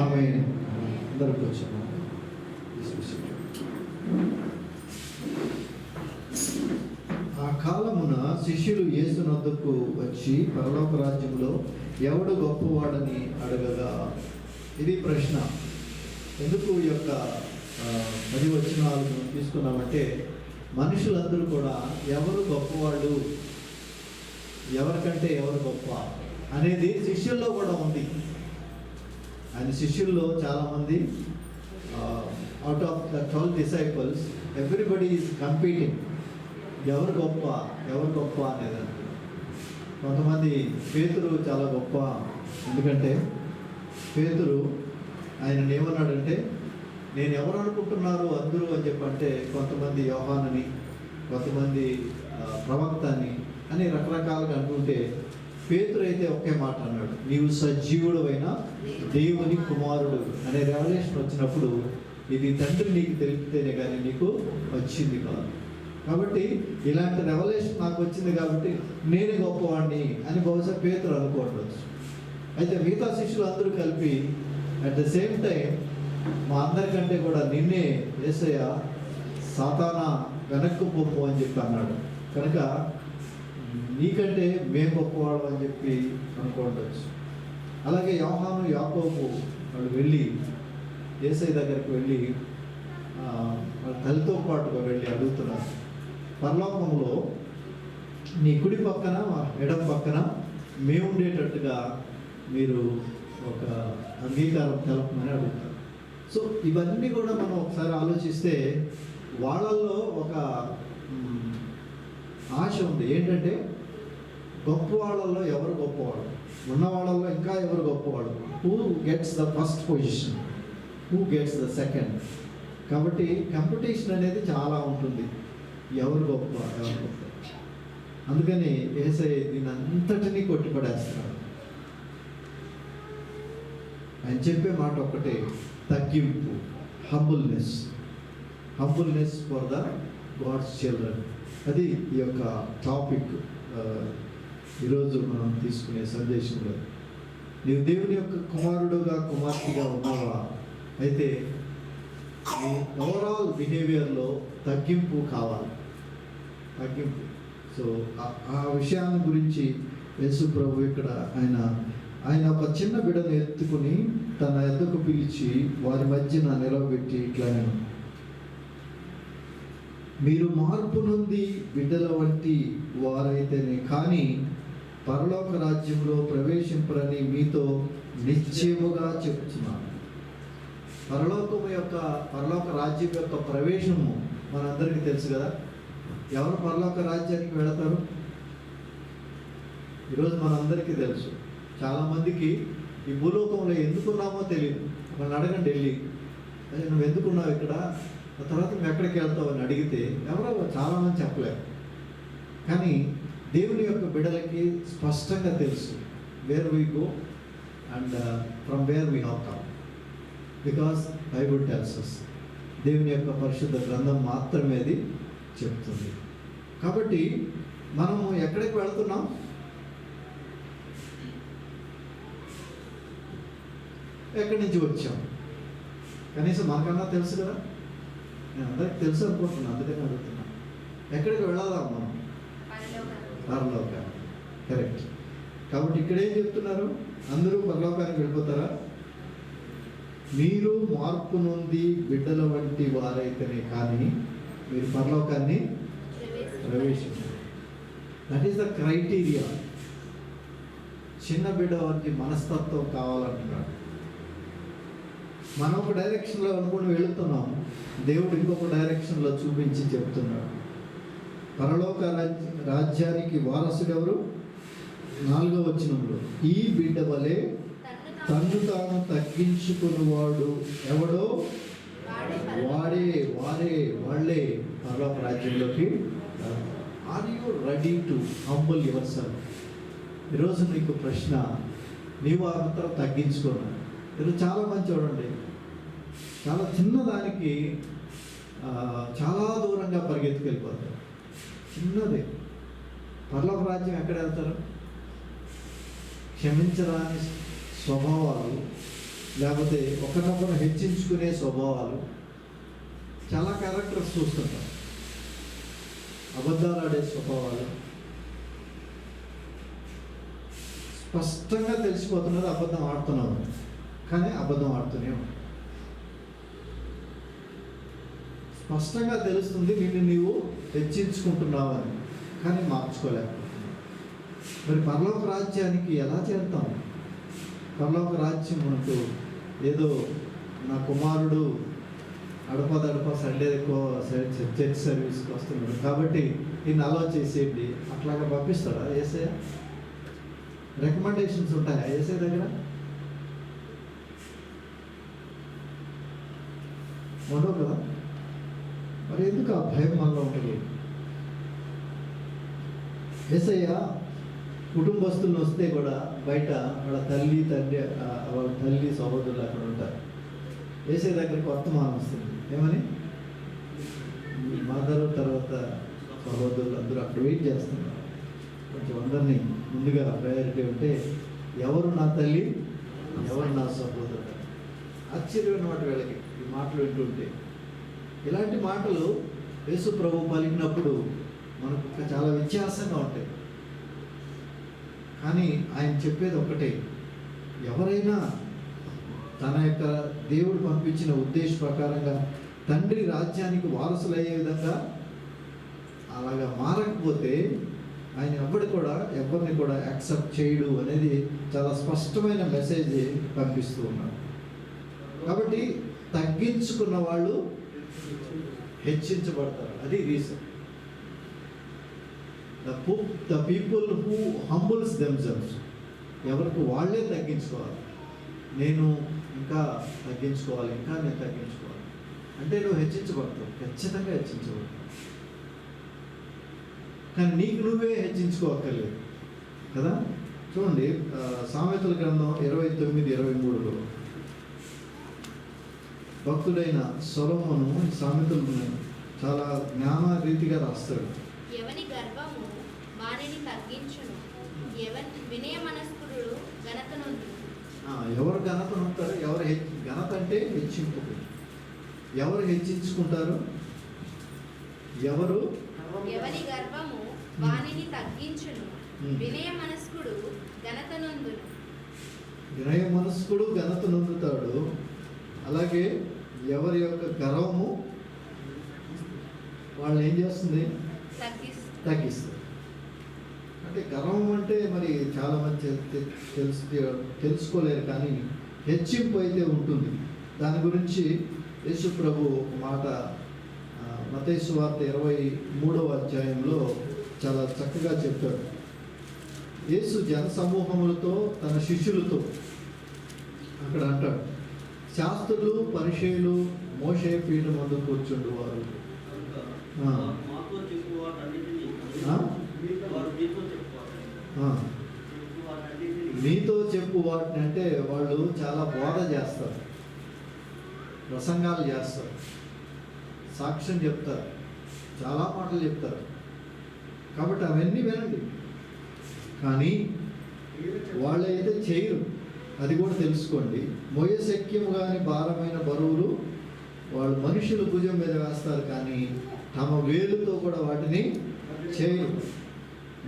ఆమేన్. అందరూ కూర్చున్నాం. ఆ కాలమున శిష్యులు యేసునొద్దకు వచ్చి పరలోక రాజ్యంలో ఎవడు గొప్పవాడని అడగగా, ఇది ప్రశ్న. ఎందుకు ఈ యొక్క 10 వచనాలను తీసుకున్నామంటే, మనుషులందరూ కూడా ఎవరు గొప్పవాడు, ఎవరికంటే ఎవరు గొప్ప అనేది శిష్యుల్లో కూడా ఉంది. ఆయన శిష్యుల్లో చాలామంది out of the 12 disciples everybody is competing, ఎవరు గొప్ప అనేది. కొంతమంది పేతురు చాలా గొప్ప, ఎందుకంటే పేతురు ఆయన ఏమన్నాడంటే, నేను ఎవరు అనుకుంటున్నారు అందరూ అని చెప్పంటే, కొంతమంది యోహానని, కొంతమంది ప్రవక్త అని రకరకాలుగా అంటుంటే, పేతురు అయితే ఒకే మాట అన్నాడు, నీవు సజీవుడు అయిన దేవుని కుమారుడు అనే రెవల్యూషన్ వచ్చినప్పుడు, ఇది తండ్రి నీకు తెలిపితేనే కానీ నీకు వచ్చింది కాదు. కాబట్టి ఇలాంటి రెవల్యూషన్ నాకు వచ్చింది కాబట్టి నేను గొప్పవాడిని అని బహుశా పేతురు అనుకోవచ్చు. అయితే మిగతా శిష్యులు అందరూ కలిపి అట్ ద సేమ్ టైం, మా అందరికంటే కూడా నిన్నే యేసయ్య సాతానా వెనక్కు పొమ్ము అని చెప్పి అన్నాడు, కనుక నీకంటే మేము గొప్పవాడు అని చెప్పి అనుకోవచ్చు. అలాగే యోహాను యాకోబు వాళ్ళు వెళ్ళి యేసయ్య దగ్గరికి వెళ్ళి వాళ్ళ తల్లితో పాటుగా వెళ్ళి అడుగుతున్నారు, పరలోకంలో నీ కుడి పక్కన ఎడం పక్కన మేము ఉండేటట్టుగా మీరు ఒక అంగీకారం తెలపమని అడుగుతారు. సో ఇవన్నీ కూడా మనం ఒకసారి ఆలోచిస్తే వాళ్ళల్లో ఒక ఆశ ఉంది. ఏంటంటే గొప్ప వాళ్ళల్లో ఎవరు గొప్పవాడు, ఉన్న వాళ్ళల్లో ఇంకా ఎవరు గొప్పవాడు, who gets the first position, who gets the second. కాబట్టి కాంపిటీషన్ అనేది చాలా ఉంటుంది, ఎవరు గొప్ప. అందుకని యేసయ్య దీని అంతటినీ కొట్టిపడేస్తున్నాడు. ఆయన చెప్పే మాట ఒకటే, తగ్గింపు, humbleness for the God's children. అది ఈ యొక్క టాపిక్ ఈరోజు మనం తీసుకునే సందేశంలో. నీవు దేవుని యొక్క కుమారుడుగా కుమార్తెగా ఉన్నావా, అయితే నీ ఓవరాల్ బిహేవియర్లో తగ్గింపు కావాలి, తగ్గింపు. సో ఆ విషయాన్ని గురించి యేసు ప్రభు ఇక్కడ ఆయన ఒక చిన్న బిడ్డను ఎత్తుకుని తన ఎద్దకు పిలిచి వారి మధ్యన నిలవబెట్టి ఇట్లా, మీరు మార్పు నుండి బిడ్డల వంటి వారైతేనే కానీ పరలోక రాజ్యంలో ప్రవేశింపరని మీతో నిశ్చయముగా చెప్తున్నాను. పరలోక రాజ్యం యొక్క ప్రవేశము మనందరికీ తెలుసు కదా. ఎవరు పరలోక రాజ్యానికి వెళతారు? ఈరోజు మనందరికీ తెలుసు. చాలామందికి ఈ భూలోకంలో ఎందుకున్నామో తెలియదు. మనం అడగండి వెళ్ళి, నువ్వు ఎందుకున్నావు ఇక్కడ, ఆ తర్వాత నువ్వు ఎక్కడికి వెళ్తావు అని అడిగితే ఎవరో చాలామంది చెప్పలేరు. కానీ దేవుని యొక్క బిడ్డలకి స్పష్టంగా తెలుసు where we go and from where we have come, because Bible tells us. దేవుని యొక్క పరిశుద్ధ గ్రంథం మాత్రమే అది చెప్తుంది. కాబట్టి మనము ఎక్కడికి వెళుతున్నాం? ఎక్కడి నుంచి వచ్చాం? కనీసం మనకన్నా తెలుసు కదా. నేను అందరికి తెలుసు అనుకుంటున్నాను, అందుకని అడుగుతున్నా. ఎక్కడికి వెళ్ళాదాం మనం? పరలోకానికి. కరెక్ట్. కాబట్టి ఇక్కడ ఏం చెప్తున్నారు? అందరూ పరలోకానికి వెళ్ళిపోతారా? మీరు మార్పు నుండి బిడ్డల వంటి వారైతేనే కానీ మీరు పరలోకాన్ని ప్రవేశించారు. That is the criteria. చిన్న బిడ్డ వంటి మనస్తత్వం కావాలంటున్నాడు. మనం ఒక డైరెక్షన్లో అనుకుని వెళుతున్నాం, దేవుడు ఇంకొక డైరెక్షన్లో చూపించి చెప్తున్నాడు. పరలోక రాజ్యానికి వారసుడు ఎవరు? 4వ వచనంలో, ఈ బిడ్డ వలె తన్ను తాను తగ్గించుకున్నవాడు ఎవడో వాళ్ళే పరలోక రాజ్యంలోకి. Are you ready to humble yourself? ఈరోజు నీకు ప్రశ్న, నీవు అంతా తగ్గించుకున్నావు. ఈరోజు చాలామంది చూడండి, చాలా చిన్నదానికి చాలా దూరంగా పరిగెత్తుకెళ్ళిపోతారు. చిన్నది. పరలోక రాజ్యం ఎక్కడ వెళ్తారు? క్షమించరాని స్వభావాలు, లేకపోతే ఒకరినొకరు హెచ్చించుకునే స్వభావాలు, చాలా క్యారెక్టర్స్ చూస్తుంటాం. అబద్ధాలు ఆడే స్వభావాలు, స్పష్టంగా తెలిసిపోతున్నది అబద్ధం ఆడుతున్నాము, కానీ అబద్ధం ఆడుతూనే ఉంటాం. స్పష్టంగా తెలుస్తుంది నిన్ను నీవు హెచ్చించుకుంటున్నావని, కానీ మార్చుకోలేకపోతున్నావు. మరి పరలోక రాజ్యానికి ఎలా చేరుతాం? పరలోక రాజ్యం మనకు ఏదో నా కుమారుడు అడపదడప సండే చర్చ్ సర్వీస్కి వస్తున్నాడు కాబట్టి ఈయన అలౌ చేసేయండి అట్లాగా పంపిస్తాడా యేసయ్య? రికమెండేషన్స్ ఉంటాయా యేసయ్య దగ్గర? ఉండవు కదా. మరి ఎందుకు ఆ భయం మనలో ఉంటుంది? యేసయ్య కుటుంబస్తులు వస్తే కూడా బయట వాళ్ళ తల్లి తండ్రి వాళ్ళ తల్లి సహోదరులు అక్కడ ఉంటారు. యేసయ్య దగ్గరికి వర్తమానం వస్తుంది, ఏమని? మదర్ తర్వాత సహోదరులు అందరూ అక్కడ వెయిట్ చేస్తున్నారు. కొంచెం అందరినీ ముందుగా ప్రయారిటీ ఉంటే ఎవరు నా తల్లి, ఎవరు నా సహోదరుడు? ఆశ్చర్యమైన మాట వీళ్ళకి ఈ మాటలు వింటుంటే. ఇలాంటి మాటలు యేసు ప్రభు పలికినప్పుడు మనకు చాలా వ్యత్యాసంగా ఉంటాయి. కానీ ఆయన చెప్పేది ఒకటే, ఎవరైనా తన యొక్క దేవుడు పంపించిన ఉద్దేశ ప్రకారంగా తండ్రి రాజ్యానికి వారసులయ్యే విధంగా అలాగా మారకపోతే ఆయన ఎవరిని కూడా యాక్సెప్ట్ చేయడు అనేది చాలా స్పష్టమైన మెసేజ్ పంపిస్తూ ఉన్నాడు. కాబట్టి తగ్గించుకున్న వాళ్ళు హెచ్చించబడతారు. అది reason. The people who humbles themselves, ఎవరికి వాళ్ళే తగ్గించుకోవాలి. నేను ఇంకా తగ్గించుకోవాలి, ఇంకా నేను తగ్గించుకోవాలి అంటే నువ్వు హెచ్చించబడతావు, ఖచ్చితంగా హెచ్చించబడతావు. కానీ నీకు నువ్వే హెచ్చించుకోవక్కర్లేదు కదా. చూడండి సామెతల గ్రంథం 29:23లో భక్తుడైన సొలొమోను సామెతలను చాలా జ్ఞాన రీతిగా రాస్తాడు. ఎవని గర్వము వానిని తగ్గించును, వినయ మనస్కుడు ఘనత నొందును. ఎవరు ఘనత నొందుతారు? ఘనత అంటే హెచ్చింపు. ఎవరు హెచ్చించుకుంటారు? ఎవని గర్వము వానిని తగ్గించును, వినయ మనస్కుడు ఘనత నొందును. వినయ మనస్కుడు ఘనత నొందుతాడు. అలాగే ఎవరి యొక్క గర్వము వాళ్ళు ఏం చేస్తుంది? తగ్గిస్తుంది. అంటే గర్వం అంటే మరి చాలా మంది తెలుసుకోలేరు, కానీ హెచ్చింపు అయితే ఉంటుంది. దాని గురించి యేసు ప్రభు మాట మత్తయి సువార్త 23వ అధ్యాయంలో చాలా చక్కగా చెప్తాడు. యేసు జన సమూహములతో తన శిష్యులతో అక్కడ అంటాడు, శాస్త్రులు పరిసయ్యులు మోషే పీఠం ముందు కూర్చుండు వారు మీతో చెప్పు వాటిని. అంటే వాళ్ళు చాలా బోధ చేస్తారు, ప్రసంగాలు చేస్తారు, సాక్ష్యం చెప్తారు, చాలా మాటలు చెప్తారు. కాబట్టి అవన్నీ వినండి, కానీ వాళ్ళైతే చేయరు. అది కూడా తెలుసుకోండి. మోయశక్యము కానీ భారమైన బరువులు వాళ్ళు మనుషుల భుజం మీద వేస్తారు, కానీ తమ వేలుతో కూడా వాటిని చేయరు.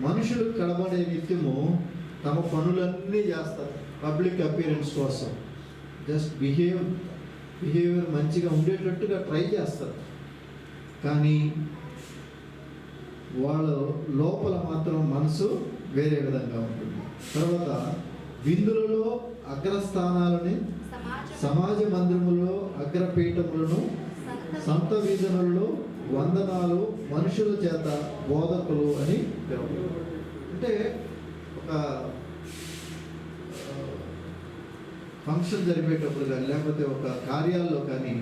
మనుషులు కడబడే నిత్యము తమ పనులన్నీ చేస్తారు పబ్లిక్ అపీరెన్స్ కోసం. జస్ట్ బిహేవియర్ మంచిగా ఉండేటట్టుగా ట్రై చేస్తారు, కానీ వాళ్ళ లోపల మాత్రం మనసు వేరే విధంగా ఉంటుంది. తర్వాత విందులలో అగ్రస్థానాలని, సమాజ మందిరములో అగ్రపీఠములను, సంత వీధులలో వందనాలు, మనుషుల చేత బోధకులు అని పిలువబడతారు. అంటే ఒక ఫంక్షన్ జరిపేటప్పుడు కానీ లేకపోతే ఒక కార్యాల్లో కానీ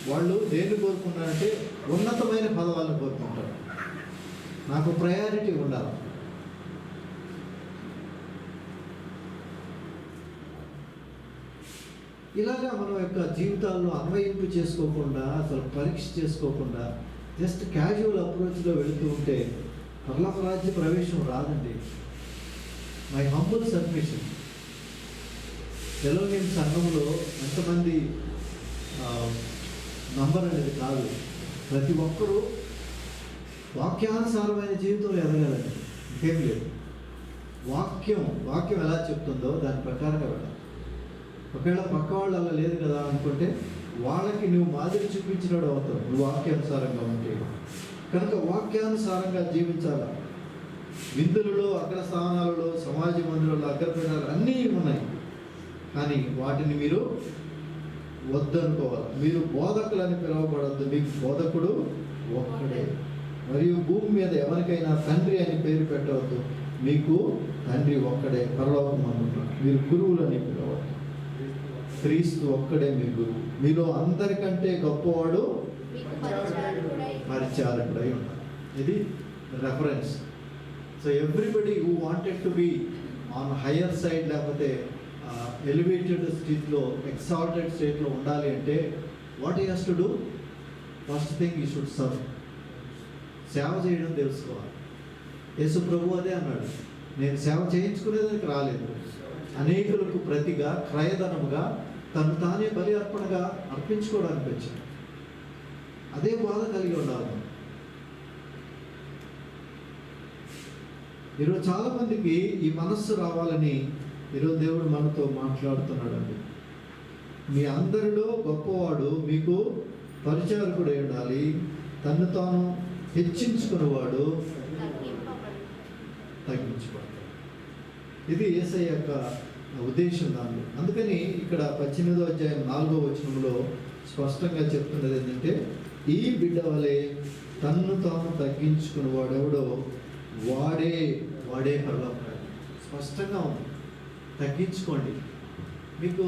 వాళ్ళు దేన్ని కోరుకుంటారంటే ఉన్నతమైన పదవాలను కోరుకుంటారు. నాకు ప్రయారిటీ ఉండాలి. ఇలాగా మనం యొక్క జీవితాల్లో అన్వయింపు చేసుకోకుండా, అసలు పరీక్ష చేసుకోకుండా జస్ట్ క్యాజువల్ అప్రోచ్లో వెళుతూ ఉంటే పరలోక రాజ్య ప్రవేశం రాదండి. My humble submission. ఎలోహిం సంఘంలో ఎంతమంది నంబర్ అనేది కాదు, ప్రతి ఒక్కరూ వాక్యానుసారమైన జీవితంలో ఎదగాలండి. ఇంకేం లేదు. వాక్యం ఎలా చెప్తుందో దాని ప్రకారంగా వెళ్ళాలి. ఒకవేళ పక్క వాళ్ళు అలా లేదు కదా అనుకుంటే వాళ్ళకి నువ్వు మాదిరి చూపించినాడు అవుతావు, నువ్వు వాక్యానుసారంగా ఉంటే. కనుక వాక్యానుసారంగా జీవించాలి. విందులలో, అగ్రస్థానాలలో, సమాజ మందిరంలో అగ్రపీఠాలు అన్నీ ఉన్నాయి, కానీ వాటిని మీరు వద్దనుకోవాలి. మీరు బోధకులని పిలువబడద్దు, మీకు బోధకుడు ఒక్కడే. మరియు భూమి మీద ఎవరికైనా తండ్రి అని పేరు పెట్టవద్దు, మీకు తండ్రి ఒక్కడే, పరలోకమందున్నాడు. మీరు గురువులని పిలవద్దు, క్రీస్తు ఒక్కడే మీ గురువు. మీలో అందరికంటే గొప్పవాడు పరిచారకుడై ఉన్నాడు. ఇది reference. So everybody who wanted to be on higher side, లేకపోతే ఎలివేటెడ్ స్థితిలో, ఎక్సాల్టెడ్ స్టేట్లో ఉండాలి అంటే what he has to do? First thing ఈ షుడ్ సర్వ్. సేవ చేయడం తెలుసుకోవాలి. యేసు ప్రభు అదే అన్నాడు, నేను సేవ చేయించుకునేదానికి రాలేదు, అనేకులకు ప్రతిగా క్రయధనముగా తను తానే బలి అర్పణగా అర్పించుకోవడానికి వచ్చాడు. అదే బాధ కలిగి ఉండాలి. ఈరోజు చాలామందికి ఈ మనస్సు రావాలని ఈరోజు దేవుడు మనతో మాట్లాడుతున్నాడండి. మీ అందరిలో గొప్పవాడు మీకు పరిచారకుడై ఉండాలి, తను తాను హెచ్చించుకునేవాడు తగ్గించుకోవాలి. ఇది యేసయ్య యొక్క ఉద్దేశం దానిలో. అందుకని ఇక్కడ 18వ అధ్యాయం 4వ వచనంలో స్పష్టంగా చెప్తున్నది ఏంటంటే, ఈ బిడ్డ వలె తన్ను తాను తగ్గించుకునేవాడు ఎవడో వాడే పరలోకం. స్పష్టంగా ఉంది. తగ్గించుకోండి. మీకు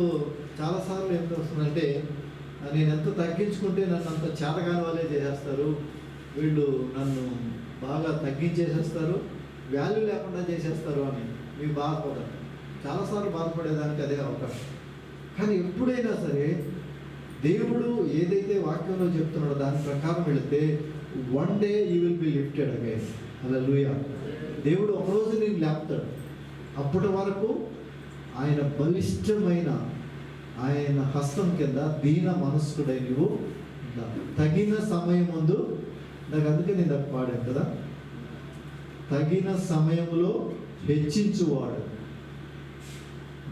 చాలాసార్లు ఎంత వస్తుందంటే, నేను ఎంత తగ్గించుకుంటే నన్ను అంత చేతగాని వాళ్ళే చేసేస్తారు, వీళ్ళు నన్ను బాగా తగ్గించేసేస్తారు, వాల్యూ లేకుండా చేసేస్తారు అని మీకు బాధపడరు. చాలాసార్లు బాధపడేదానికి అదే అవకాశం. కానీ ఎప్పుడైనా సరే దేవుడు ఏదైతే వాక్యంలో చెప్తున్నాడో దాని ప్రకారం వెళితే one day you will be lifted again. Hallelujah. దేవుడు ఒకరోజు నేను లేపుతాడు. అప్పటి వరకు ఆయన బలిష్టమైన ఆయన హస్తం కింద దీన మనస్కుడై నువ్వు తగిన సమయం ముందు, నాకు అందుకే నేను దాన్ని పాడాను కదా, తగిన సమయంలో హెచ్చించువాడు,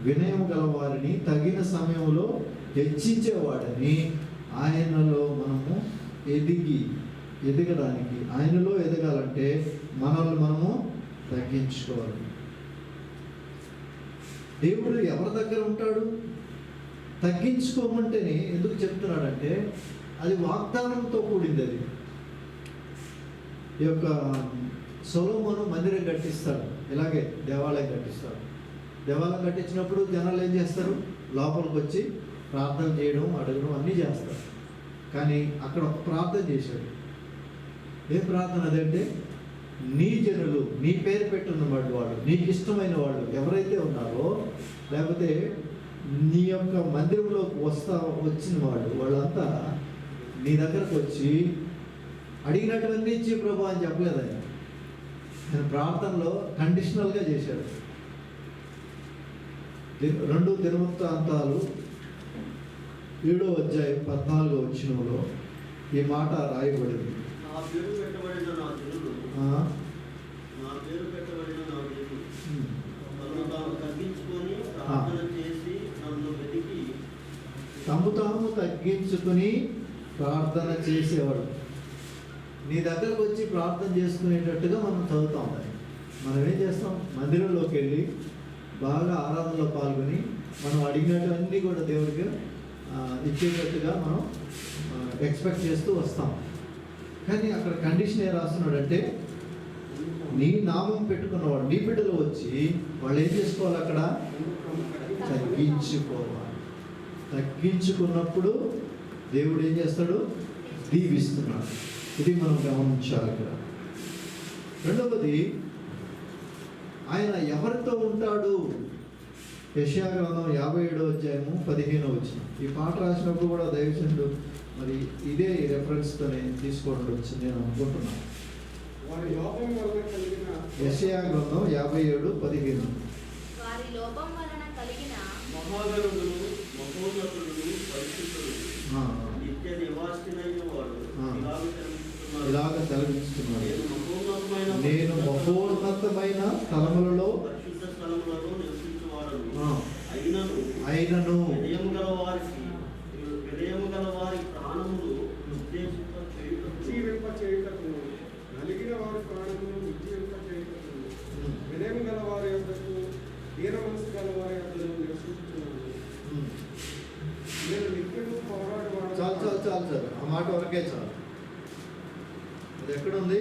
వినయం గల వారిని తగిన సమయంలో హెచ్చించేవాడని. ఆయనలో మనము ఎదగడానికి, ఆయనలో ఎదగాలంటే మనల్ని మనము తగ్గించుకోవాలి. దేవుడు ఎవరి దగ్గర ఉంటాడు? తగ్గించుకోమంటేనే ఎందుకు చెప్తున్నాడంటే అది వాగ్దానంతో కూడింది. అది ఈ యొక్క సొలొమోను మందిరం కట్టిస్తాడు, ఇలాగే దేవాలయం కట్టిస్తాడు. దేవాలయం కట్టించినప్పుడు జనాలు ఏం చేస్తారు? లోపలికి వచ్చి ప్రార్థన చేయడం, అడగడం అన్నీ చేస్తారు. కానీ అక్కడ ఒక ప్రార్థన చేశాడు. ఏం ప్రార్థన అదంటే, నీ జనులు, నీ పేరు పెట్టున్న వాళ్ళు, నీకు ఇష్టమైన వాళ్ళు ఎవరైతే ఉన్నారో, లేకపోతే నీ యొక్క మందిరంలోకి వచ్చిన వాళ్ళంతా నీ దగ్గరకు వచ్చి అడిగినటువంటి ఇచ్చి ప్రభు అని చెప్పలేదు ఆయన. ఆయన ప్రార్థనలో కండిషనల్గా చేశాడు. 2 దినవృత్తాంతాలు 7వ అధ్యాయం 14వ వచనంలో ఈ మాట రాయబడింది. తమ తాము తగ్గించుకుని ప్రార్థన చేసేవాడు. నీ దగ్గరకు వచ్చి ప్రార్థన చేసుకునేటట్టుగా మనం చదువుతాం. మనం ఏం చేస్తాం? మందిరంలోకి వెళ్ళి బాగా ఆరాధనలో పాల్గొని మనం అడిగినటువన్నీ కూడా దేవుడికి ఇచ్చేటట్టుగా మనం ఎక్స్పెక్ట్ చేస్తూ వస్తాం. కానీ అక్కడ కండిషన్ ఏం రాస్తున్నాడంటే, నీ నామం పెట్టుకున్నవాడు, నీ బిడ్డలు వచ్చి వాళ్ళు ఏం చేసుకోవాలి? అక్కడ తగ్గించుకోవాలి. తగ్గించుకున్నప్పుడు దేవుడు ఏం చేస్తాడు? దీవిస్తున్నాడు. ఇది మనం గమనించాలి ఇక్కడ. రెండవది, ఆయన ఎవరితో ఉంటాడు? యెషయా గ్రంథం 57వ అధ్యాయము 15వ వచనం. ఈ పాట రాసినప్పుడు కూడా దైవజనుడు మరి ఇదే రెఫరెన్స్తో నేను తీసుకోవడం వచ్చింది నేను అనుకుంటున్నాను. యెషయా గ్రంథం 57:15. వారి లోపం వలన కలిగిన మహాగణుడు మహోన్నతుడు పరిశుద్ధుడు ఆ, నిత్య నివాసినైన వాడు ఆ. ఇలాగ ఇలాగ సెలవిస్తున్నాడు. సెలవిస్తున్నాడు. నేను నేను మహోన్నతమైన స్థలములలో పరిశుద్ధ స్థలములలో నివసించువాడను. ఆ, అయినను అయినను వినయము గల వారి ప్రాణములు ఉద్దేశింప జీవింప చేయుటకు నలిగిన వారి ప్రాణమును ఉజ్జీవింప చేయుటకు వినయం గల వారి యొద్దకు దీన మనసు గల వారి యొద్దకు నివసించుచున్నాను. నేను నిత్యము పోరాడేవాడు. చాలు చాలు చాలు సార్, ఆ మాట వరకే చాలు. అది ఎక్కడుంది?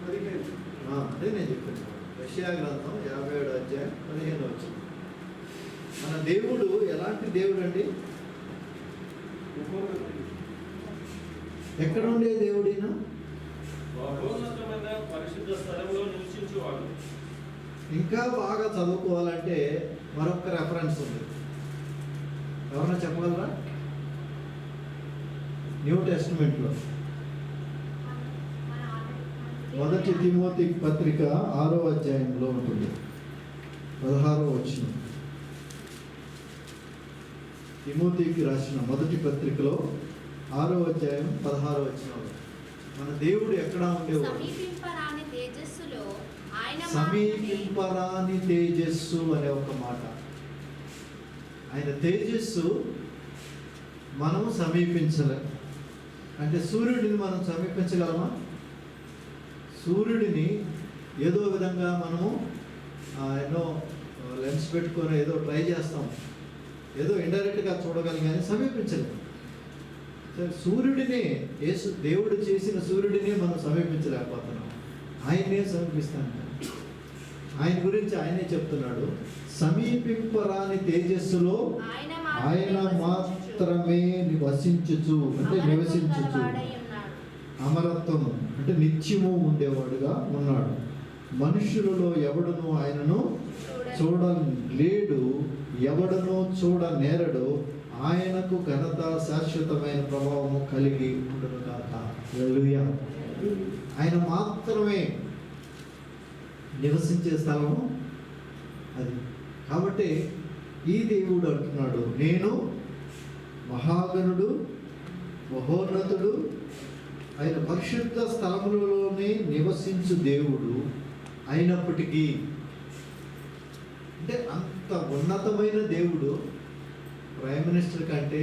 15. అదే నేను చెప్పాను. యెషయా గ్రంథం 57 అధ్యాయం 15 వచ్చింది. మన దేవుడు ఎలాంటి దేవుడు అండి? మహోన్నతుడు. ఎక్కడ ఉండే దేవుడినా? మహోన్నతమైన పరిశుద్ధ స్థలంలో నివసించువాడు. ఇంకా బాగా చదువుకోవాలంటే మరొక రెఫరెన్స్ ఉంది. ఎవరన్నా చెప్పగలరా? న్యూ టెస్టిమెంట్లో మొదటి తిమోతి పత్రిక 6వ అధ్యాయంలో ఉంటుంది, 16వ వచనం. తిమోతికి రాసిన మొదటి పత్రికలో 6వ అధ్యాయం 16వ వచనంలో మన దేవుడు ఎక్కడ ఉండేవాడు? సమీపింపరాని తేజస్సులో ఆయన సమీపింపరాని తేజస్సు అనే ఒక మాట. ఆయన తేజస్సు మనం సమీపించలేం. అంటే సూర్యుడిని మనం సమీపించగలమా? సూర్యుడిని ఏదో విధంగా మనము ఎన్నో లెన్స్ పెట్టుకొని ఏదో ట్రై చేస్తాం, ఏదో ఇండైరెక్ట్గా చూడగలం కానీ సమీపించలేము. సూర్యుడిని దేవుడు చేసిన సూర్యుడిని మనం సమీపించలేకపోతున్నాం. ఆయన్నే సమీపిస్తాను. ఆయన గురించి ఆయనే చెప్తున్నాడు, సమీపింపరాని తేజస్సులో ఆయన మాత్రమే వసించుచు, అంటే నివసించుచు, అమరత్వము అంటే నిత్యము ఉండేవాడుగా ఉన్నాడు. మనుషులలో ఎవడును ఆయనను చూడలేడు, ఎవడనో చూడనేరడు. ఆయనకు ఘనత శాశ్వతమైన ప్రభావము కలిగి ఉండును గాక. హల్లెలూయా. ఆయన మాత్రమే నివసించే స్థలము అది. కాబట్టి ఈ దేవుడు అంటున్నాడు, నేను మహాగణుడు మహోన్నతుడు ఆయన పరిశుద్ధ స్థలములలోనే నివసించు దేవుడు అయినప్పటికీ, అంటే అంత ఉన్నతమైన దేవుడు, ప్రైమ్ మినిస్టర్ కంటే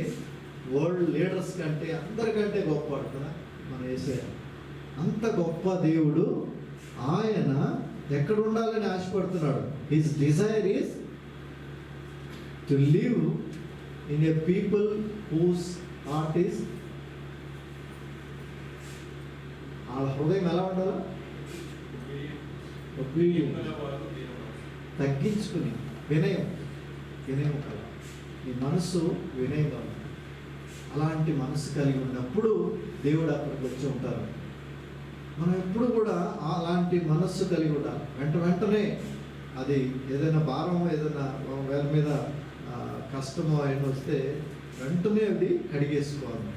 వరల్డ్ లీడర్స్ కంటే అందరికంటే గొప్పవాడు కదా మన యేసయ్య. అంత గొప్ప దేవుడు ఆయన ఎక్కడ ఉండాలని ఆశపడుతున్నాడు. His desire is to live in a people whose heart is, వాళ్ళ హృదయం ఎలా ఉండాలా? తగ్గించుకుని వినయం కల ఈ మనస్సు వినయంగా ఉంది. అలాంటి మనస్సు కలిగి ఉన్నప్పుడు దేవుడు అక్కడికి వచ్చి ఉంటారు. మనం ఎప్పుడు కూడా అలాంటి మనస్సు కలిగి ఉండాలి. వెంటనే అది ఏదైనా భారమో ఏదైనా వేల మీద కష్టమో అయినా వస్తే వెంటనే అది కడిగేసుకోవాలి.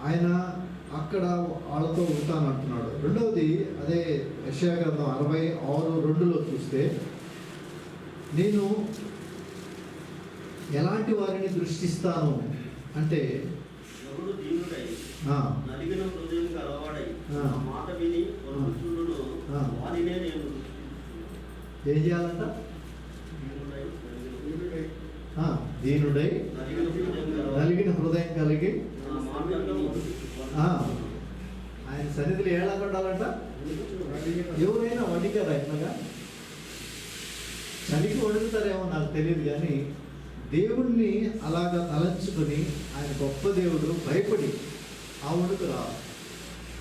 ఆయన అక్కడ వాళ్ళతో ఉంటానంటున్నాడు. రెండవది అదే యెషయా గ్రంథం 66:2 చూస్తే, నేను ఎలాంటి వారిని దృష్టిస్తాను అంటే, ఎవడు దీనుడై ఆ, నలిగిన హృదయం గలవాడై ఆ. నా మాట విని వణుకుచుండునో ఆ. వానినే నేను ఏం చేయాలంట? దీనుడై దేవుడై దీనుడై నలిగిన హృదయం గలవాడై నలిగిన హృదయం కలిగి నా మాట విని ఆ, ఆయన సన్నిధిలో ఎలా ఉండాలంట? ఎవరైనా వణికారా ఇట్లాగా? చలికి వణుకుతారేమో నాకు తెలియదు, కానీ దేవుణ్ణి అలాగా తలంచుకొని ఆయన గొప్ప దేవుడు భయపడి ఆ వణుకు రావాలి.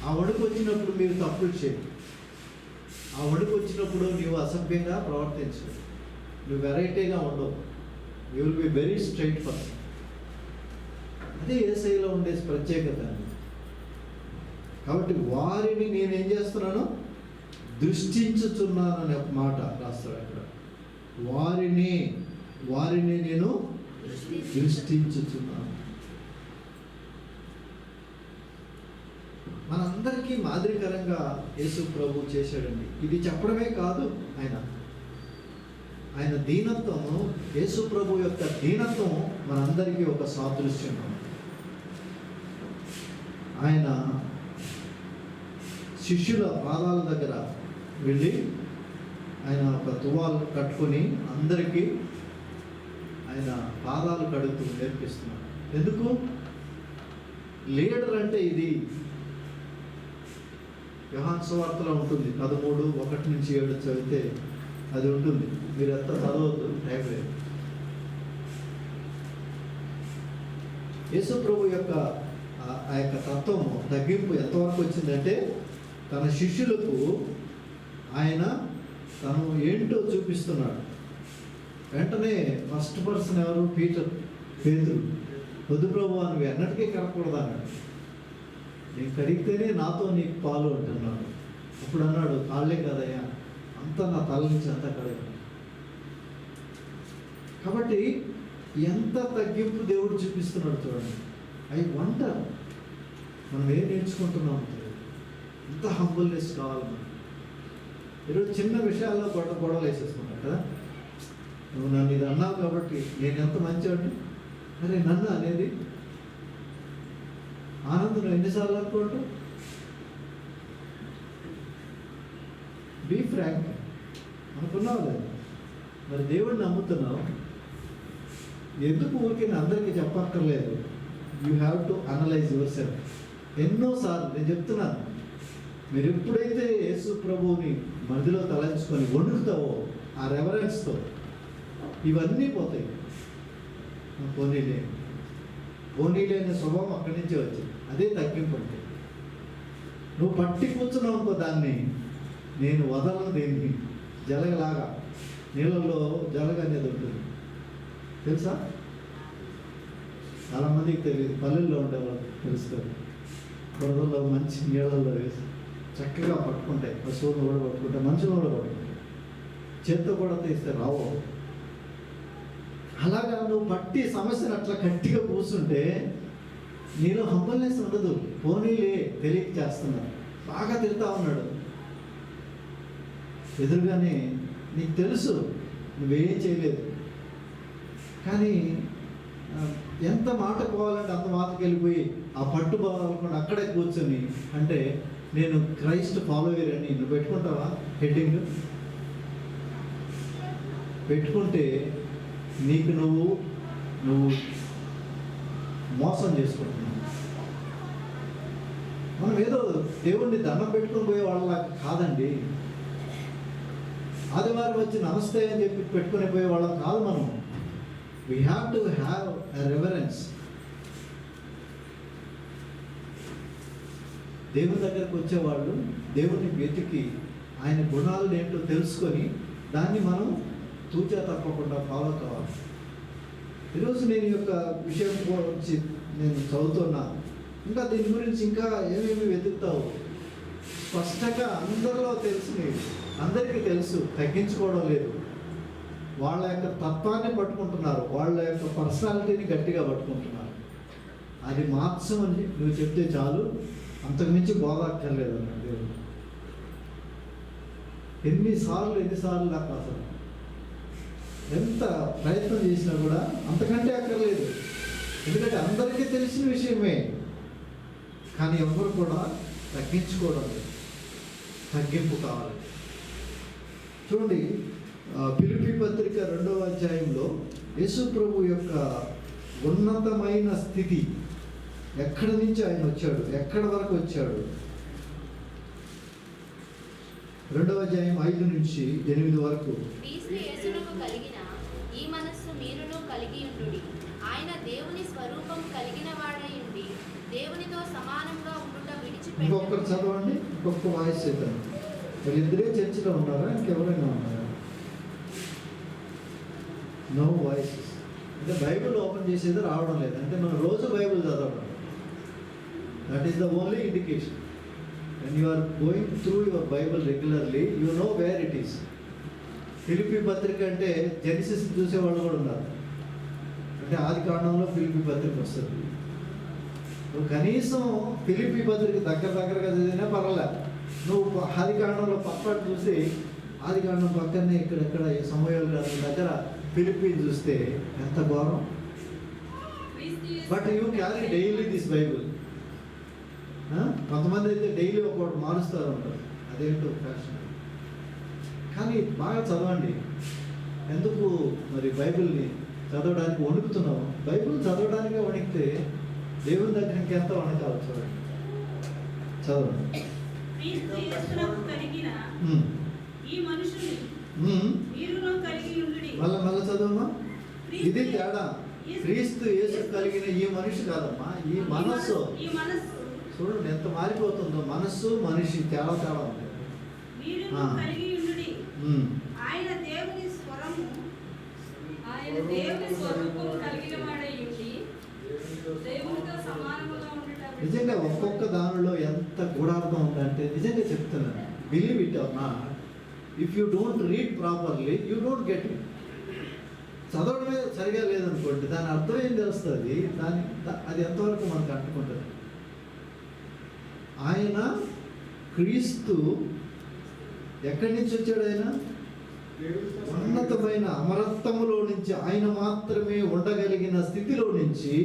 ఆ వణుకు వచ్చినప్పుడు మీరు తప్పులు చేయండి. ఆ వణుకు వచ్చినప్పుడు నీవు అసభ్యంగా ప్రవర్తించు, నువ్వు వెరైటీగా ఉండవు. You will be very straight person. అదే యేసయ్యలో ఉండే ప్రత్యేకత. కాబట్టి వారిని నేనేం చేస్తున్నాను? దృష్టించుచున్నాను అనే ఒక మాట రాస్తాడు అక్కడ. వారిని నేను దృష్టించుచున్నాను. మనందరికీ మాదిరికరంగా యేసు ప్రభు చేశాడండి. ఇది చెప్పడమే కాదు, ఆయన దీనత్వము, యేసు ప్రభు యొక్క దీనత్వం మనందరికీ ఒక సాదృశ్యం. ఆయన శిష్యుల పాదాల దగ్గర వెళ్ళి ఆయన ఒక తువాలు కట్టుకొని అందరికీ ఆయన పాదాలు కడుగుతూ నేర్పిస్తున్నాడు. ఎందుకు? లీడర్ అంటే ఇది. యోహాను సువార్తలో ఉంటుంది, 13:1-7 చదివితే అది ఉంటుంది. మీరు ఎంత చదవద్దు, టైం లేదు. యేసు ప్రభు యొక్క ఆ యొక్క తత్వము, తగ్గింపు ఎంతవరకు వచ్చిందంటే తన శిష్యులకు ఆయన తను ఏంటో చూపిస్తున్నాడు. వెంటనే ఫస్ట్ పర్సన్ ఎవరు? పేతురు. వద్దు ప్రభు, నువ్వు ఎన్నటికీ కరగకూడదు అన్నాడు. నేను కడిగితేనే నాతో నీకు పాలు అంటున్నాడు. అప్పుడు అన్నాడు, కాళ్ళే కదయ్యా, అంతా నా తల నుంచి అంతా కడగ. కాబట్టి ఎంత తగ్గింపు దేవుడు చూపిస్తున్నాడు చూడండి. అవి వంట మనం ఏం నేర్చుకుంటున్నాం? ఎంత హంబుల్నెస్ కావాలి మనం. ఈరోజు చిన్న విషయాల్లో గొడవలు వేసేసుకుంటాం కదా. నువ్వు నన్ను ఇది అన్నావు కాబట్టి నేను ఎంత మంచివాడిని, అరే నన్ను అనేది ఆనందం ఎన్నిసార్లు అనుకోండి. బీ ఫ్రాంక్ అనుకున్నావు కదా. మరి దేవుడిని నమ్ముతున్నావు, ఎందుకు ఊరికే అందరికీ చెప్పక్కర్లేదు. You have to analyse your self. ఎన్నోసార్లు నేను చెప్తున్నాను, మీరు ఎప్పుడైతే యేసు ప్రభువుని మధ్యలో తలంచుకొని వణుకుతావో ఆ రెవరెన్స్తో ఇవన్నీ పోతాయి. పోనీలే అనే స్వభావం అక్కడి నుంచే వచ్చింది. అదే తగ్గింపు అంటే. నువ్వు పట్టి కూర్చున్నావు అనుకో దాన్ని, నేను వదలను దేన్ని. జలగలాగా నీళ్ళల్లో జలగ అనేది ఉంటుంది తెలుసా? చాలామందికి తెలియదు, పల్లెల్లో ఉండేవాళ్ళు తెలుస్తారు. బురదల్లో మంచి నీళ్ళల్లో వేసి చక్కగా పట్టుకుంటాయి. పశువులు కూడా పట్టుకుంటాయి, మనుషులు కూడా పట్టుకుంటాయి. చేత్తో కూడా తీస్తే రావు. అలాగా నువ్వు పట్టి సమస్యను అట్లా గట్టిగా కూర్చుంటే నీలో హంబల్నెస్ ఉండదు. పోనీలే తెలియక చేస్తున్నాడు. బాగా తిడతా ఉన్నాడు ఎదురుగానే, నీకు తెలుసు నువ్వేం చేయలేదు, కానీ ఎంత మాట పోవాలంటే అంత మాటకి వెళ్ళిపోయి ఆ పట్టు పోవాలనుకుంటే అక్కడే కూర్చొని అంటే నేను క్రైస్ట్ ఫాలోవర్ అని నువ్వు పెట్టుకుంటావా? హెడ్డింగ్ పెట్టుకుంటే నీకు నువ్వు మోసం చేసుకుంటున్నావు. మనం ఏదో దేవుణ్ణి దండం పెట్టుకుని పోయే వాళ్ళ కాదండి. ఆదివారం వచ్చి నమస్తే అని చెప్పి పెట్టుకుని పోయే వాళ్ళం కాదు మనం. We have to have a reverence. దేవుని దగ్గరకు వచ్చేవాళ్ళు దేవుడిని వెతికి ఆయన గుణాలను ఏంటో తెలుసుకొని దాన్ని మనం తూచా తప్పకుండా ఫాలో కావాలి. ఈరోజు నేను ఈ యొక్క విషయం గురించి నేను చదువుతున్నా. ఇంకా దీని గురించి ఇంకా ఏమేమి వెతుకుతావు? స్పష్టంగా అందరిలో తెలిసి, అందరికీ తెలుసు, తగ్గించుకోవడం లేదు. వాళ్ళ యొక్క తత్వాన్ని పట్టుకుంటున్నారు, వాళ్ళ యొక్క పర్సనాలిటీని గట్టిగా పట్టుకుంటున్నారు. అది మార్చమని నువ్వు చెప్తే చాలు, అంతకుమించి బోధ అక్కర్లేదు అన్నాడు దేవుడు. ఎన్నిసార్లు నాకు అసలు ఎంత ప్రయత్నం చేసినా కూడా అంతకంటే అక్కర్లేదు. ఎందుకంటే అందరికీ తెలిసిన విషయమే, కానీ ఎవరు కూడా తగ్గించుకోవడం లేదు. తగ్గింపు కావాలి. చూడండి, ఫిలిప్పీ పత్రిక 2వ అధ్యాయంలో యేసు ప్రభు యొక్క ఉన్నతమైన స్థితి, ఎక్కడి నుంచి ఆయన వచ్చాడు, ఎక్కడి వరకు వచ్చాడు. 2వ అధ్యాయం 5 నుంచి 8 వరకు. క్రీస్తు యేసునకు కలిగిన ఈ మనస్సు మీరును కలిగి ఉండుడి. ఆయన దేవుని స్వరూపం కలిగిన వాడై ఉండి దేవునితో సమానంగా ఉండుట విడిచిపెట్టి. ఇంకొకరు చదవండి, ఇంకొక వాయిస్ చేద్దాం. వీళ్ళిద్దరే చర్చిలో ఉన్నారా, ఇంకెవరైనా ఉన్నారా? No voices. అంటే బైబిల్ ఓపెన్ చేసేది రావడం లేదు. అంటే మనం రోజు బైబిల్ చదవడం. That is the only indication. When you are going through your Bible regularly, you know where it is. Philippi పత్రిక అంటే జెనిసిస్ చూసేవాళ్ళు కూడా ఉన్నారు. అంటే ఆది కాండంలో ఫిలిప్పీ పత్రిక వస్తుంది. నువ్వు కనీసం ఫిలిప్పీ పత్రిక దగ్గరగా చదివినా పర్వాలే. నువ్వు ఆది కాండంలో పక్కన చూసి ఆదికాండం పక్కనే ఇక్కడెక్కడ సమయాలు గారి దగ్గర ఫిలిప్పీ చూస్తే ఎంత ఘోరం. But you carry daily this Bible. కొంతమంది అయితే డైలీ ఒకటి మారుస్తారు ఉంటారు, అదేంటో ఫ్యాషన్. కానీ బాగా చదవండి. ఎందుకు మరి బైబిల్ని చదవడానికి వణుకుతున్నావు? బైబిల్ చదవడానికే వణికితే దేవుని దగ్గర ఇంకెంత వణకాలి. చూడండి, చదవండి. క్రీస్తు యేసునకు కలిగిన ఈ మనుషుని మీరును కలిగి ఉండుడి. మళ్ళా చదవమ్మా. ఇది తేడా. క్రీస్తు యేసు కలిగిన ఈ మనిషి కాదమ్మా, ఈ మనస్సు. చూడండి ఎంత మారిపోతుందో. మనస్సు మనిషి తేడా ఉంది. మీరును కలిగి ఉండుడి. ఆయన దేవుని స్వరూపం కలిగిన వాడై ఉండి దేవునితో సమానముగా ఉండటం. నిజంగా ఒక్కొక్క దానిలో ఎంత గూఢార్థం ఉందంటే నిజంగా చెప్తున్నాను. Believe it or not, if you don't read properly you don't get it. చదవడమే సరిగా లేదనుకోండి, దాని అర్థం ఏం తెలుస్తుంది, అది ఎంతవరకు మనకు అంటుకుంటుంది. ఆయన క్రీస్తు ఎక్కడి నుంచి వచ్చాడు? ఆయన ఉన్నతమైన అమరత్వములో నుంచి, ఆయన మాత్రమే ఉండగలిగిన స్థితిలో నుంచి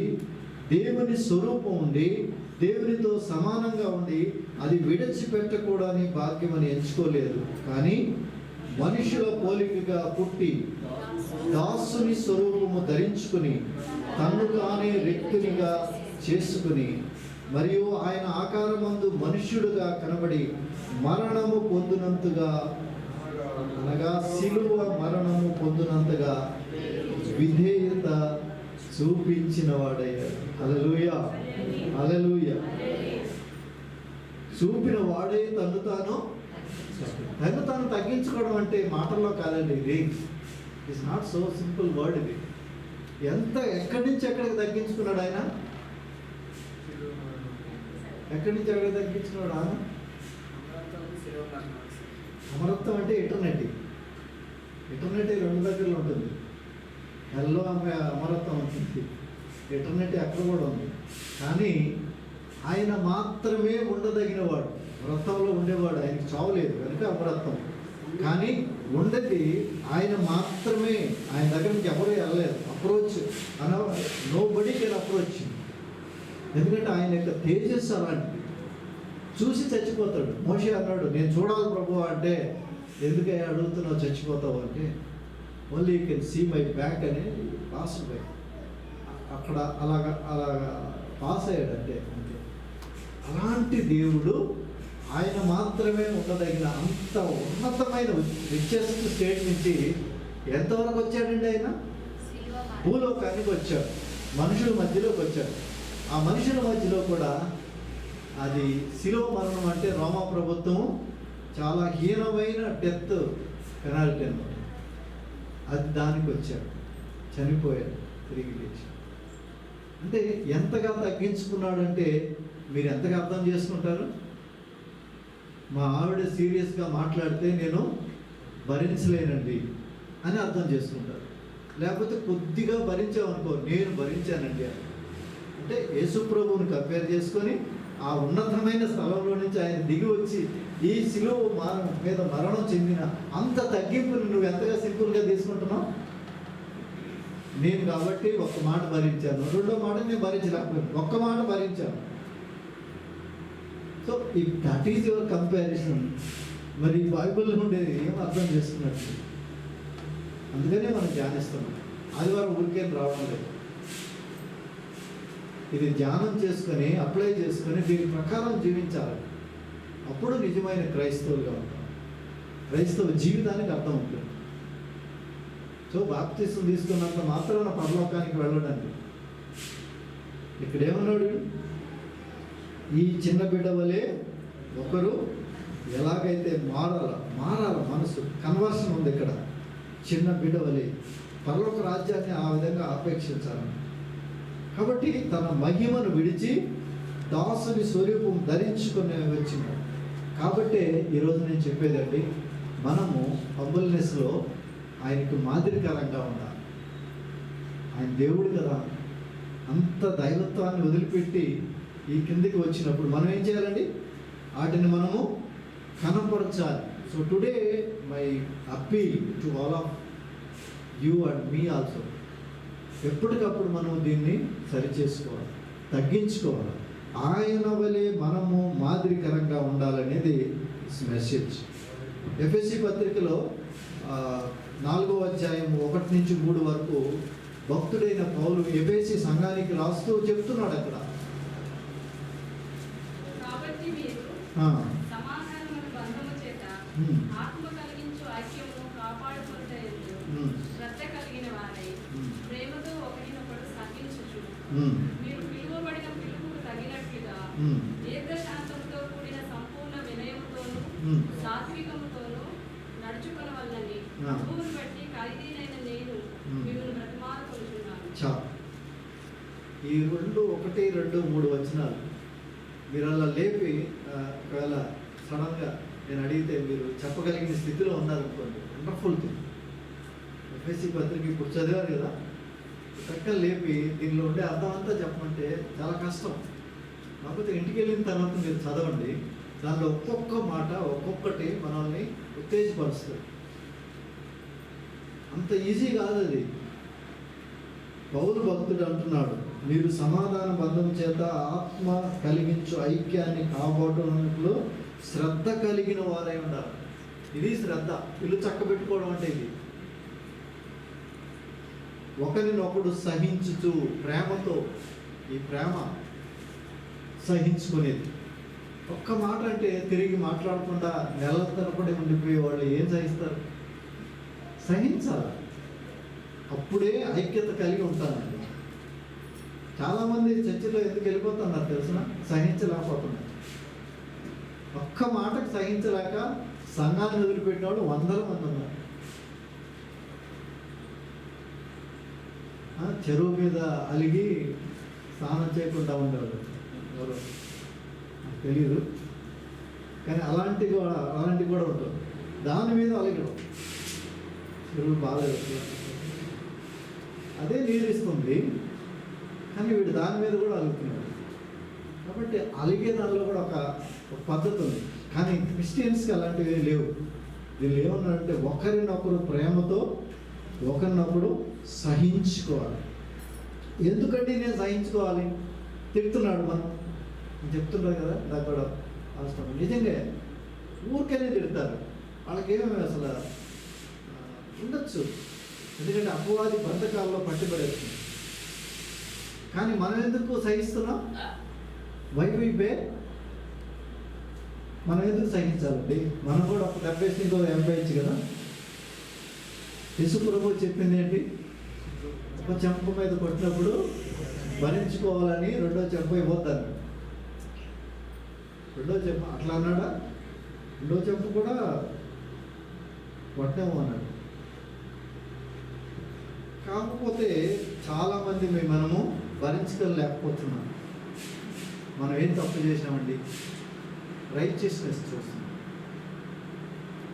దేవుని స్వరూపం ఉండి దేవునితో సమానంగా ఉండి అది విడిచిపెట్టకూడని భాగ్యం అని ఎంచుకోలేదు. కానీ మనుషుల పోలికగా పుట్టి దాసుని స్వరూపము ధరించుకుని తన్ను తానే వ్యక్తునిగా చేసుకుని మరియు ఆయన ఆకారమందు మనుష్యుడుగా కనబడి మరణము పొందినంతగా, అనగా శిలువ మరణము పొందినంతగా విధేయత చూపించిన వాడయ్యాడు. హల్లెలూయా, హల్లెలూయా. చూపిన వాడే తను తాను తగ్గించుకోవడం అంటే మాటల్లో కాదండి. ఇది it's not so simple word. ఇది ఎక్కడి నుంచి ఎక్కడికి తగ్గించుకున్నాడు ఆయన? ఎక్కడి నుంచి ఎక్కడికి తగ్గించుకున్నాడు ఆయన? అమరత్వం అంటే ఎటర్నిటీ. ఎటర్నిటీ రెండు దగ్గరలో ఉంటుంది. హెల్లో అమరత్వం ఉంటుంది, ఎటర్నిటీ అక్కడ కూడా ఉంది. కానీ ఆయన మాత్రమే ఉండదగినవాడు, వ్రతంలో ఉండేవాడు. ఆయనకి చావులేదు కనుక అమరత్వం. కానీ ఉండేది ఆయన మాత్రమే. ఆయన దగ్గర నుంచి ఎవరు వెళ్ళలేదు. Approach nobody can approach. ఎందుకంటే ఆయన యొక్క తేజస్సు అలాంటిది. చూసి చచ్చిపోతాడు. మోషే అన్నాడు, నేను చూడాలి ప్రభు అంటే, ఎందుకయ్యా అడుగుతున్నావు చచ్చిపోతావు అంటే, only you can see my back అని పాస్ బై. అక్కడ అలాగా పాస్ అయ్యాడు అంటే అంతే. అలాంటి దేవుడు ఆయన మాత్రమే ఉండదగిన అంత ఉన్నతమైన రిచెస్ట్ స్టేట్ నుంచి ఎంతవరకు వచ్చాడండి? ఆయన భూలోకానికి వచ్చాడు, మనుషుల మధ్యలోకి వచ్చాడు. ఆ మనుషుల మధ్యలో కూడా అది శిలువ మరణం అంటే రోమా ప్రభుత్వం చాలా హీనమైన డెత్ పెనాల్టీ అన్నమాట. అది దానికి వచ్చాడు, చనిపోయాడు, తిరిగి లేచాడు. అంటే ఎంతగా తగ్గించుకున్నాడంటే మీరు ఎంతగా అర్థం చేసుకుంటారు? మా ఆవిడ సీరియస్గా మాట్లాడితే నేను భరించలేనండి అని అర్థం చేసుకుంటారు. లేకపోతే కొద్దిగా భరించామనుకో, నేను భరించానండి అని. అంటే యేసు ప్రభువుని కంపేర్ చేసుకొని ఆ ఉన్నతమైన స్థలంలో నుంచి ఆయన దిగి వచ్చి ఈ శిలువ మీద మరణం చెందిన అంత తగ్గింపుని నువ్వు ఎంతగా సింపుల్గా తీసుకుంటున్నావు? నేను కాబట్టి ఒక్క మాట భరించాను, రెండో మాట నేను భరించలేకపోయాను, ఒక్క మాట భరించాను. So if that is your comparison, మరి బైబిల్ నుండి ఏం అర్థం చేసుకున్నట్టు? అందుకనే మనం ధ్యానిస్తున్నాం. ఆదివారం ఊరికేం రావడం లేదు. ఇది ధ్యానం చేసుకొని అప్లై చేసుకొని దీని ప్రకారం జీవించాలి. అప్పుడు నిజమైన క్రైస్తవులుగా ఉంటాం. క్రైస్తవ జీవితానికి అర్థం ఉంటుంది. సో బాప్తిసం తీసుకున్నంత మాత్రాన పరలోకానికి వెళ్ళడండి. ఇక్కడ ఏమన్నాడు? ఈ చిన్న బిడ్డ వలె ఒకరు ఎలాగైతే మారాల మనసు కన్వర్షన్ ఉంది ఇక్కడ. చిన్న బిడ్డ వలె పరలోక రాజ్యాన్ని ఆ విధంగా ఆపేక్షించాలి. కాబట్టి తన మహిమను విడిచి దాసుని స్వరూపం ధరించుకుని వచ్చినాడు. కాబట్టి ఈరోజు నేను చెప్పేదండి, మనము హంబుల్నెస్లో ఆయనకు మాదిరికరంగా ఉండాలి. ఆయన దేవుడు కదా, అంత దైవత్వాన్ని వదిలిపెట్టి ఈ కిందికి వచ్చినప్పుడు మనం ఏం చేయాలండి? వాటిని మనము కనపరచాలి, so today my appeal to all of you and me also, ఎప్పటికప్పుడు మనం దీన్ని సరిచేసుకోవాలి, తగ్గించుకోవాలి. ఆయన వలె మనము మాదిరికరంగా ఉండాలనేది మెసేజ్. ఎఫెసీ పత్రికలో 4వ అధ్యాయం 1-3 వరకు భక్తుడైన పౌలు ఎఫెసీ సంఘానికి రాస్తూ చెప్తున్నాడు అక్కడ. కాబట్టి మీరు ఆ, సమాధానమును బంధము చేత ఉమ్, ఆత్మ కలిగించు ఐక్యమును కాపాడుకొనుటయందు ఉమ్, శ్రద్ధ కలిగిన వారై ఉమ్, ప్రేమతో ఒకరినొకడు సహించుచు ఉమ్, మీరు పిలువబడిన పిలుపుకు తగినట్లుగా ఉమ్, దీర్ఘశాంతంతో కూడిన సంపూర్ణ వినయముతోను ఉమ్. సాత్వికముతోను నడుచుకొనవలనని ఆ. ప్రభువును బట్టి ఖైదీనైన నేను మిమ్మల్ని బ్రతిమాలుకొనుచున్నాను. చాలు. ఈ 1, 2, 3 వచనాలు మీరు అలా లేపి ఒకవేళ సడన్గా నేను అడిగితే మీరు చెప్పగలిగిన స్థితిలో ఉన్నారనుకోండి, వండర్ఫుల్ థింగ్. ఎఫ్ఎస్సి పత్రిక ఇప్పుడు చదివారు కదా, చక్కగా లేపి దీనిలో ఉండే అర్థం అంతా చెప్పమంటే చాలా కష్టం. కాకపోతే ఇంటికి వెళ్ళిన తర్వాత మీరు చదవండి, దానిలో ఒక్కొక్క మాట ఒక్కొక్కటి మనల్ని ఉత్తేజపరుస్తుంది. అంత ఈజీ కాదు అది. పౌలు భక్తుడు అంటున్నాడు, మీరు సమాధాన బంధం చేత ఆత్మ కలిగించు ఐక్యాన్ని కాపాడునట్లు శ్రద్ధ కలిగిన వారై ఉండాలి. ఇది శ్రద్ధ, ఇల్లు చక్కబెట్టుకోవడం అంటే ఇది. ఒకరినొకడు సహించుతూ ప్రేమతో, ఈ ప్రేమ సహించుకునేది. ఒక్క మాట అంటే తిరిగి మాట్లాడకుండా నెలల తరబడి ఉండిపోయే వాళ్ళు ఏం సహిస్తారు? సహించాలి, అప్పుడే ఐక్యత కలిగి ఉంటానండి. చాలామంది చర్చిలో ఎందుకు వెళ్ళిపోతున్నారు తెలిసిన? సహించలేకపోతున్నారు. ఒక్క మాటకు సహించలేక సంఘాన్ని వదిలిపెట్టిన వాళ్ళు 100 మంది ఉన్నారు. చెరువు మీద అలిగి స్నానం చేయకుండా ఉండేవాళ్ళు ఎవరు నాకు తెలియదు, కానీ అలాంటివి కూడా ఉంటుంది. దాని మీద అలిగడం, చెరువు బాగాలేదు, అదే నీరు ఇస్తుంది, కానీ వీడు దాని మీద కూడా అలుగుతున్నాడు. కాబట్టి అలిగే దానిలో కూడా ఒక పద్ధతి ఉంది. కానీ క్రిస్టియన్స్కి అలాంటివి లేవు. వీళ్ళు ఏమన్నారంటే ఒకరినొకరు ప్రేమతో ఒకరినొకరు సహించుకోవాలి. ఎందుకంటే నేను సహించుకోవాలి? తిడుతున్నాడు, మనం చెప్తున్నారు కదా నాకు కూడా అవసరం. నిజంగా ఊరికనే తిడతారు, వాళ్ళకేమీ అసలు ఉండొచ్చు, ఎందుకంటే అపవాది బంధకాల్లో పట్టుబడేస్తుంది. కానీ మనం ఎందుకు సహిస్తున్నాం? వైపే మనం ఎందుకు సహించాలండి? మనం కూడా ఒక 70 ఇంకో 80 ఇచ్చు కదా. యేసు ప్రభువు చెప్పింది ఏంటి? ఒక చెంప మీద కొట్టినప్పుడు భరించుకోవాలని 2వ చెంప ఇవ్వద్దాను. 2వ చెంప అట్లా అన్నాడా? 2వ చెంప కూడా కొట్టేమో అన్నాడు. కాకపోతే చాలామంది మనము భరించలేకపోతున్నాం. మనం ఏం తప్పు చేసామండి? రైచియస్నెస్ చూస్తున్నాం,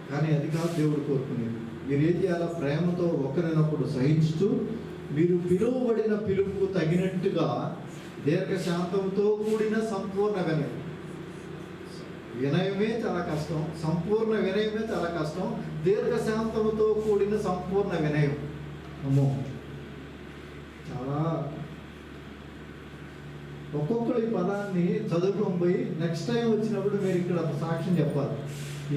కానీ అది కాదు దేవుడు కోరుకునేది. మీరు ఏం చేయాలా? ప్రేమతో ఒకరినొకడు సహించుతూ మీరు పిలువబడిన పిలుపుకు తగినట్టుగా దీర్ఘశాంతంతో కూడిన సంపూర్ణ వినయం. వినయమే చాలా కష్టం, సంపూర్ణ వినయమే చాలా కష్టం. దీర్ఘశాంతంతో కూడిన సంపూర్ణ వినయం అమ్మో చాలా. ఒక్కొక్కరు ఈ పదాన్ని చదువుకొని పోయి నెక్స్ట్ టైం వచ్చినప్పుడు మీరు ఇక్కడ సాక్ష్యం చెప్పాలి.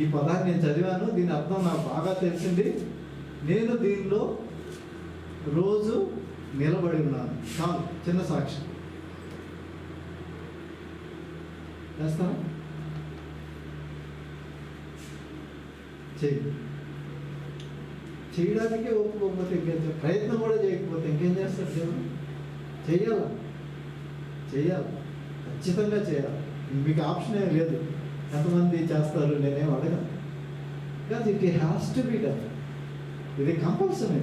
ఈ పదాన్ని నేను చదివాను, దీని అర్థం నాకు బాగా తెలిసింది, నేను దీనిలో రోజు నిలబడి ఉన్నాను. చాలు, చిన్న సాక్ష్యం చేస్తాను. చేయడానికే ఒప్పుకోకపోతే ఇంకేం, ప్రయత్నం కూడా చేయకపోతే ఇంకేం చేస్తారు? దేవుడు చేయాలి, ఖచ్చితంగా చేయాలి. మీకు ఆప్షన్ ఏం లేదు. ఎంతమంది చేస్తారు నేనేం అడగను, కాదు, it has to be done. ఇది కంపల్సరీ.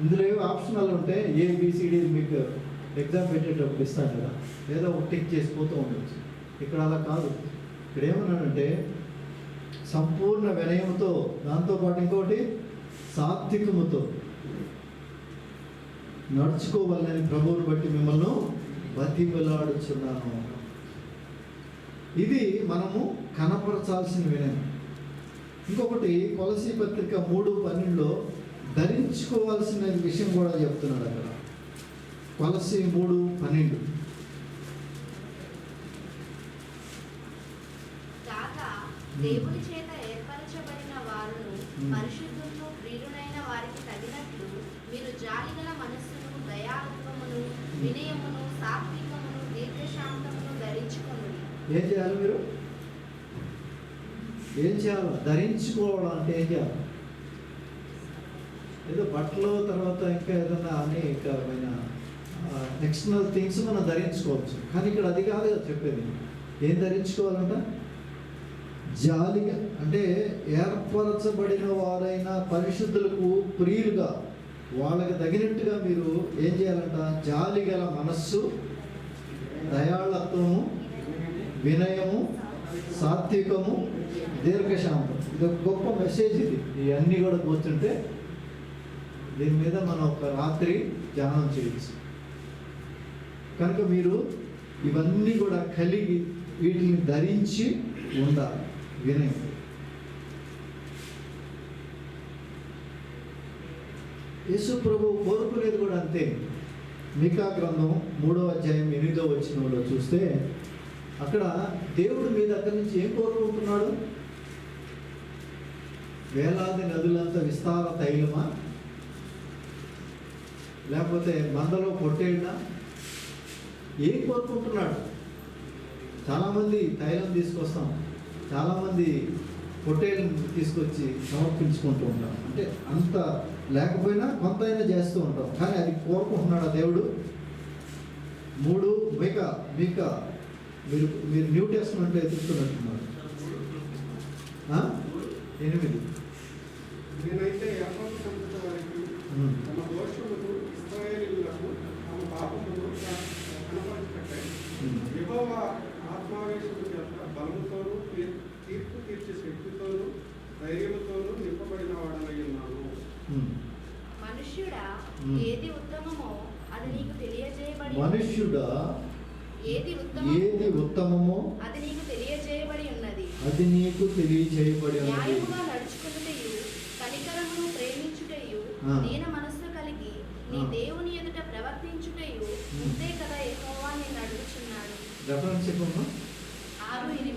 ఇందులో ఏవో ఆప్షనల్ ఉంటే ABCD మీకు ఎగ్జామ్ పెట్టేటప్పుడు ఇస్తాను కదా, ఏదో ఒక టిక్ చేసిపోతూ ఉండొచ్చు. ఇక్కడ అలా కాదు. ఇక్కడ ఏమన్నాడంటే సంపూర్ణ వినయంతో, దాంతోపాటు ఇంకోటి సాత్వికముతో నడుచుకోవాలని ప్రభువుని బట్టి మిమ్మల్ని బతిమలాడుచున్నాను. ఇది మనము కనపరచాల్సిన వినయం. ఇంకొకటి కొలసీ పత్రిక 3:12 ధరించుకోవాల్సిన విషయం కూడా చెప్తున్నాడు అక్కడ. కొలసీ 3:12 కాగా దేవుని చేత ఏర్పరచబడిన వారును పరిశుద్ధులను ప్రియులైన వారికి తగినట్లు మీరు జాలిగల మనస్సును, దయాత్వమును, వినయమును, సాత్వికమును, దీర్ఘశాంతమును ధరించుకొనుడి. ఏం చేయాలి మీరు? ఏం చేయాలి? ధరించుకోవడం అంటే ఏం చేయాలి? ఏదో బట్టలు తర్వాత ఇంకా ఏదైనా అనేకమైన ఎక్స్టర్నల్ థింగ్స్ మనం ధరించుకోవచ్చు, కానీ ఇక్కడ అది కాదు కదా చెప్పేది. ఏం ధరించుకోవాలంట? జాలిగా, అంటే ఏర్పరచబడిన వారైన పరిశుద్ధులకు ప్రియులుగా, వాళ్ళకి తగినట్టుగా మీరు ఏం చేయాలంట? జాలి గల మనస్సు, దయాళత్వము, వినయము, సాత్వికము, దీర్ఘశాంతం. ఇది ఒక గొప్ప మెసేజ్. ఇది ఇవన్నీ కూడా కూర్చుంటే దీని మీద మనం ఒక రాత్రి ధ్యానం చేయొచ్చు. కనుక మీరు ఇవన్నీ కూడా కలిగి వీటిని ధరించి ఉండాలి. వినయం. యేసు ప్రభు కోరుకునేది కూడా అంతే. మీకా గ్రంథం 3:8 చూస్తే అక్కడ దేవుడు మీ దగ్గర నుంచి ఏం కోరుకుంటున్నాడు? వేలాది నదులంత విస్తార తైలమా, లేకపోతే మందలో పొట్టేళ్ళ? ఏం కోరుకుంటున్నాడు? చాలామంది తైలం తీసుకొస్తాం, చాలామంది పొట్టేళ్ళని తీసుకొచ్చి సమర్పించుకుంటూ ఉంటాం. అంటే అంత లేకపోయినా కొంత అయినా చేస్తూ ఉంటాం, కానీ అది కోరుకుంటున్నాడు దేవుడు. 3 మీకా మీరు న్యూ టెస్ట్మెంట్లో ఎదుర్కొన్నట్టున్నారు. 8 నేనైతే యాకోబు సంతతి వారికి తమ దోషములు, ఇశ్రాయేలీయులకు తమ పాపములు కనపరచుటకై యెహోవా ఆత్మావేశము చేత బలముతోనూ తీర్పు తీర్చే శక్తితోనూ ధైర్యముతోనూ నింపబడిన వాడనై ఉన్నాను. మనుష్యుడా, ఏది ఉత్తమమో అది నీకు తెలియజేయబడి మనుష్యుడా, ఏది ఉత్తమమో అది నీకు తెలియజేయబడి ఉన్నది. అది నీకు తెలియజేయబడి ఉన్నది. న్యాయముగా నడుచుకొనుటయు, కనికరమును ప్రేమించుటయు, దీన మనస్సు కలిగి నీ దేవుని ఎదుట ప్రవర్తించుటయు ఇంతే కదా యెహోవా నిన్ను అడుగుచున్నాడు. రెఫరెన్స్ చెప్పమ్మా. 6:8.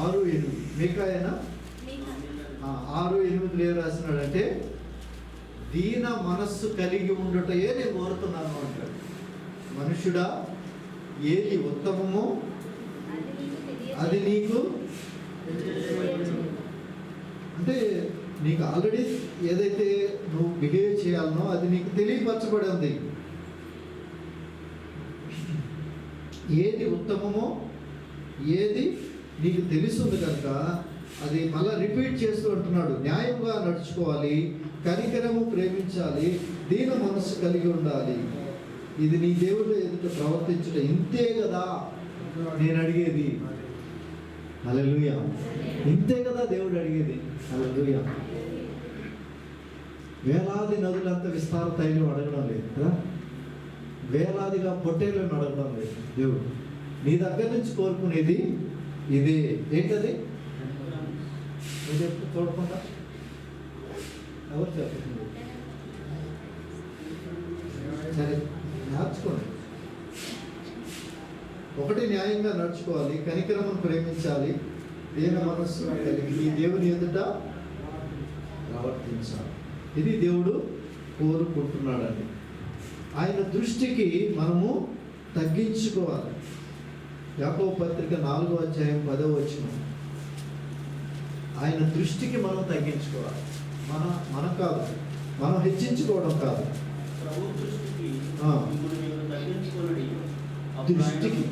6:8 మీకాయేనా? 6:8 ఏం రాసినాడంటే దీన మనస్సు కలిగి ఉండుటయే నేను కోరుతున్నాను అంటాడు. మనుష్యుడా, ఏది ఉత్తమమో అది నీకు, అంటే నీకు ఆల్రెడీ ఏదైతే నువ్వు బిహేవ్ చేయాలనో అది నీకు తెలియపరచబడి ఉంది. ఏది ఉత్తమమో ఏది నీకు తెలుస్తుంది కనుక అది మళ్ళీ రిపీట్ చేస్తూ అంటున్నాడు. న్యాయంగా నడుచుకోవాలి, కనికరము ప్రేమించాలి, దీన మనస్సు కలిగి ఉండాలి. ఇది నీ దేవుడు ఎదుట ప్రవర్తించుట ఇంతే కదా నేను అడిగేది. హల్లెలూయా. ఇంతే కదా దేవుడు అడిగేది. హల్లెలూయా. వేలాది నదులంత విస్తార తైలం అడగడం లేదు కదా, వేలాదిగా పొట్టేళ్ళను అడగడం లేదు దేవుడు. నీ దగ్గర నుంచి కోరుకునేది ఇదే. ఏంటది? నువ్వు చెప్పు చూడకుండా. ఎవరు చెప్తున్నారు? సరే, నేర్చుకోండి. ఒకటి, న్యాయంగా నడుచుకోవాలి, కనికరమును ప్రేమించాలి, దీన మనస్సు కలిగి ఈ దేవుని ఎదుట ప్రవర్తించాలి. ఇది దేవుడు కోరుకుంటున్నాడండి. ఆయన దృష్టికి మనము తగ్గించుకోవాలి. యాకోబు పత్రిక 4:10 ఆయన దృష్టికి మనం తగ్గించుకోవాలి. మనం కాదు, మనం హెచ్చించుకోవడం కాదు. ప్రభు దృష్టికి ఆ. మిమ్మల్ని మీరు తగ్గించుకొనుడి. దృష్టికి,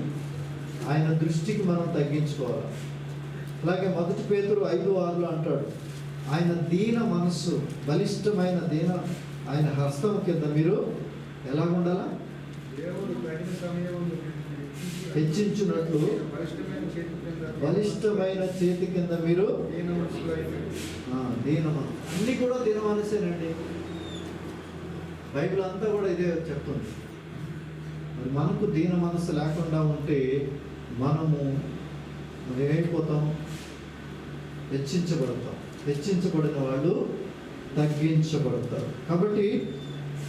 ఆయన దృష్టికి మనం తగ్గించుకోవాలి. అలాగే 1 పేతురు 5:6 అంటాడు, ఆయన దీన మనస్సు, బలిష్టమైన ఆయన హస్తం కింద మీరు ఎలా ఉండాలా? దేవుడు తగిన సమయమును హెచ్చించున్నట్లు బలిష్టమైన చేతి కింద మీరు దీన మనసు. అన్నీ కూడా దీన మనసేనండి. బైబిల్ అంతా కూడా ఇదే చెప్తుంది. మరి మనకు దీన మనసు లేకుండా ఉంటే మనము ఏమైపోతాం? హెచ్చించబడతాం, హెచ్చించబడిన వాళ్ళు తగ్గించబడతారు. కాబట్టి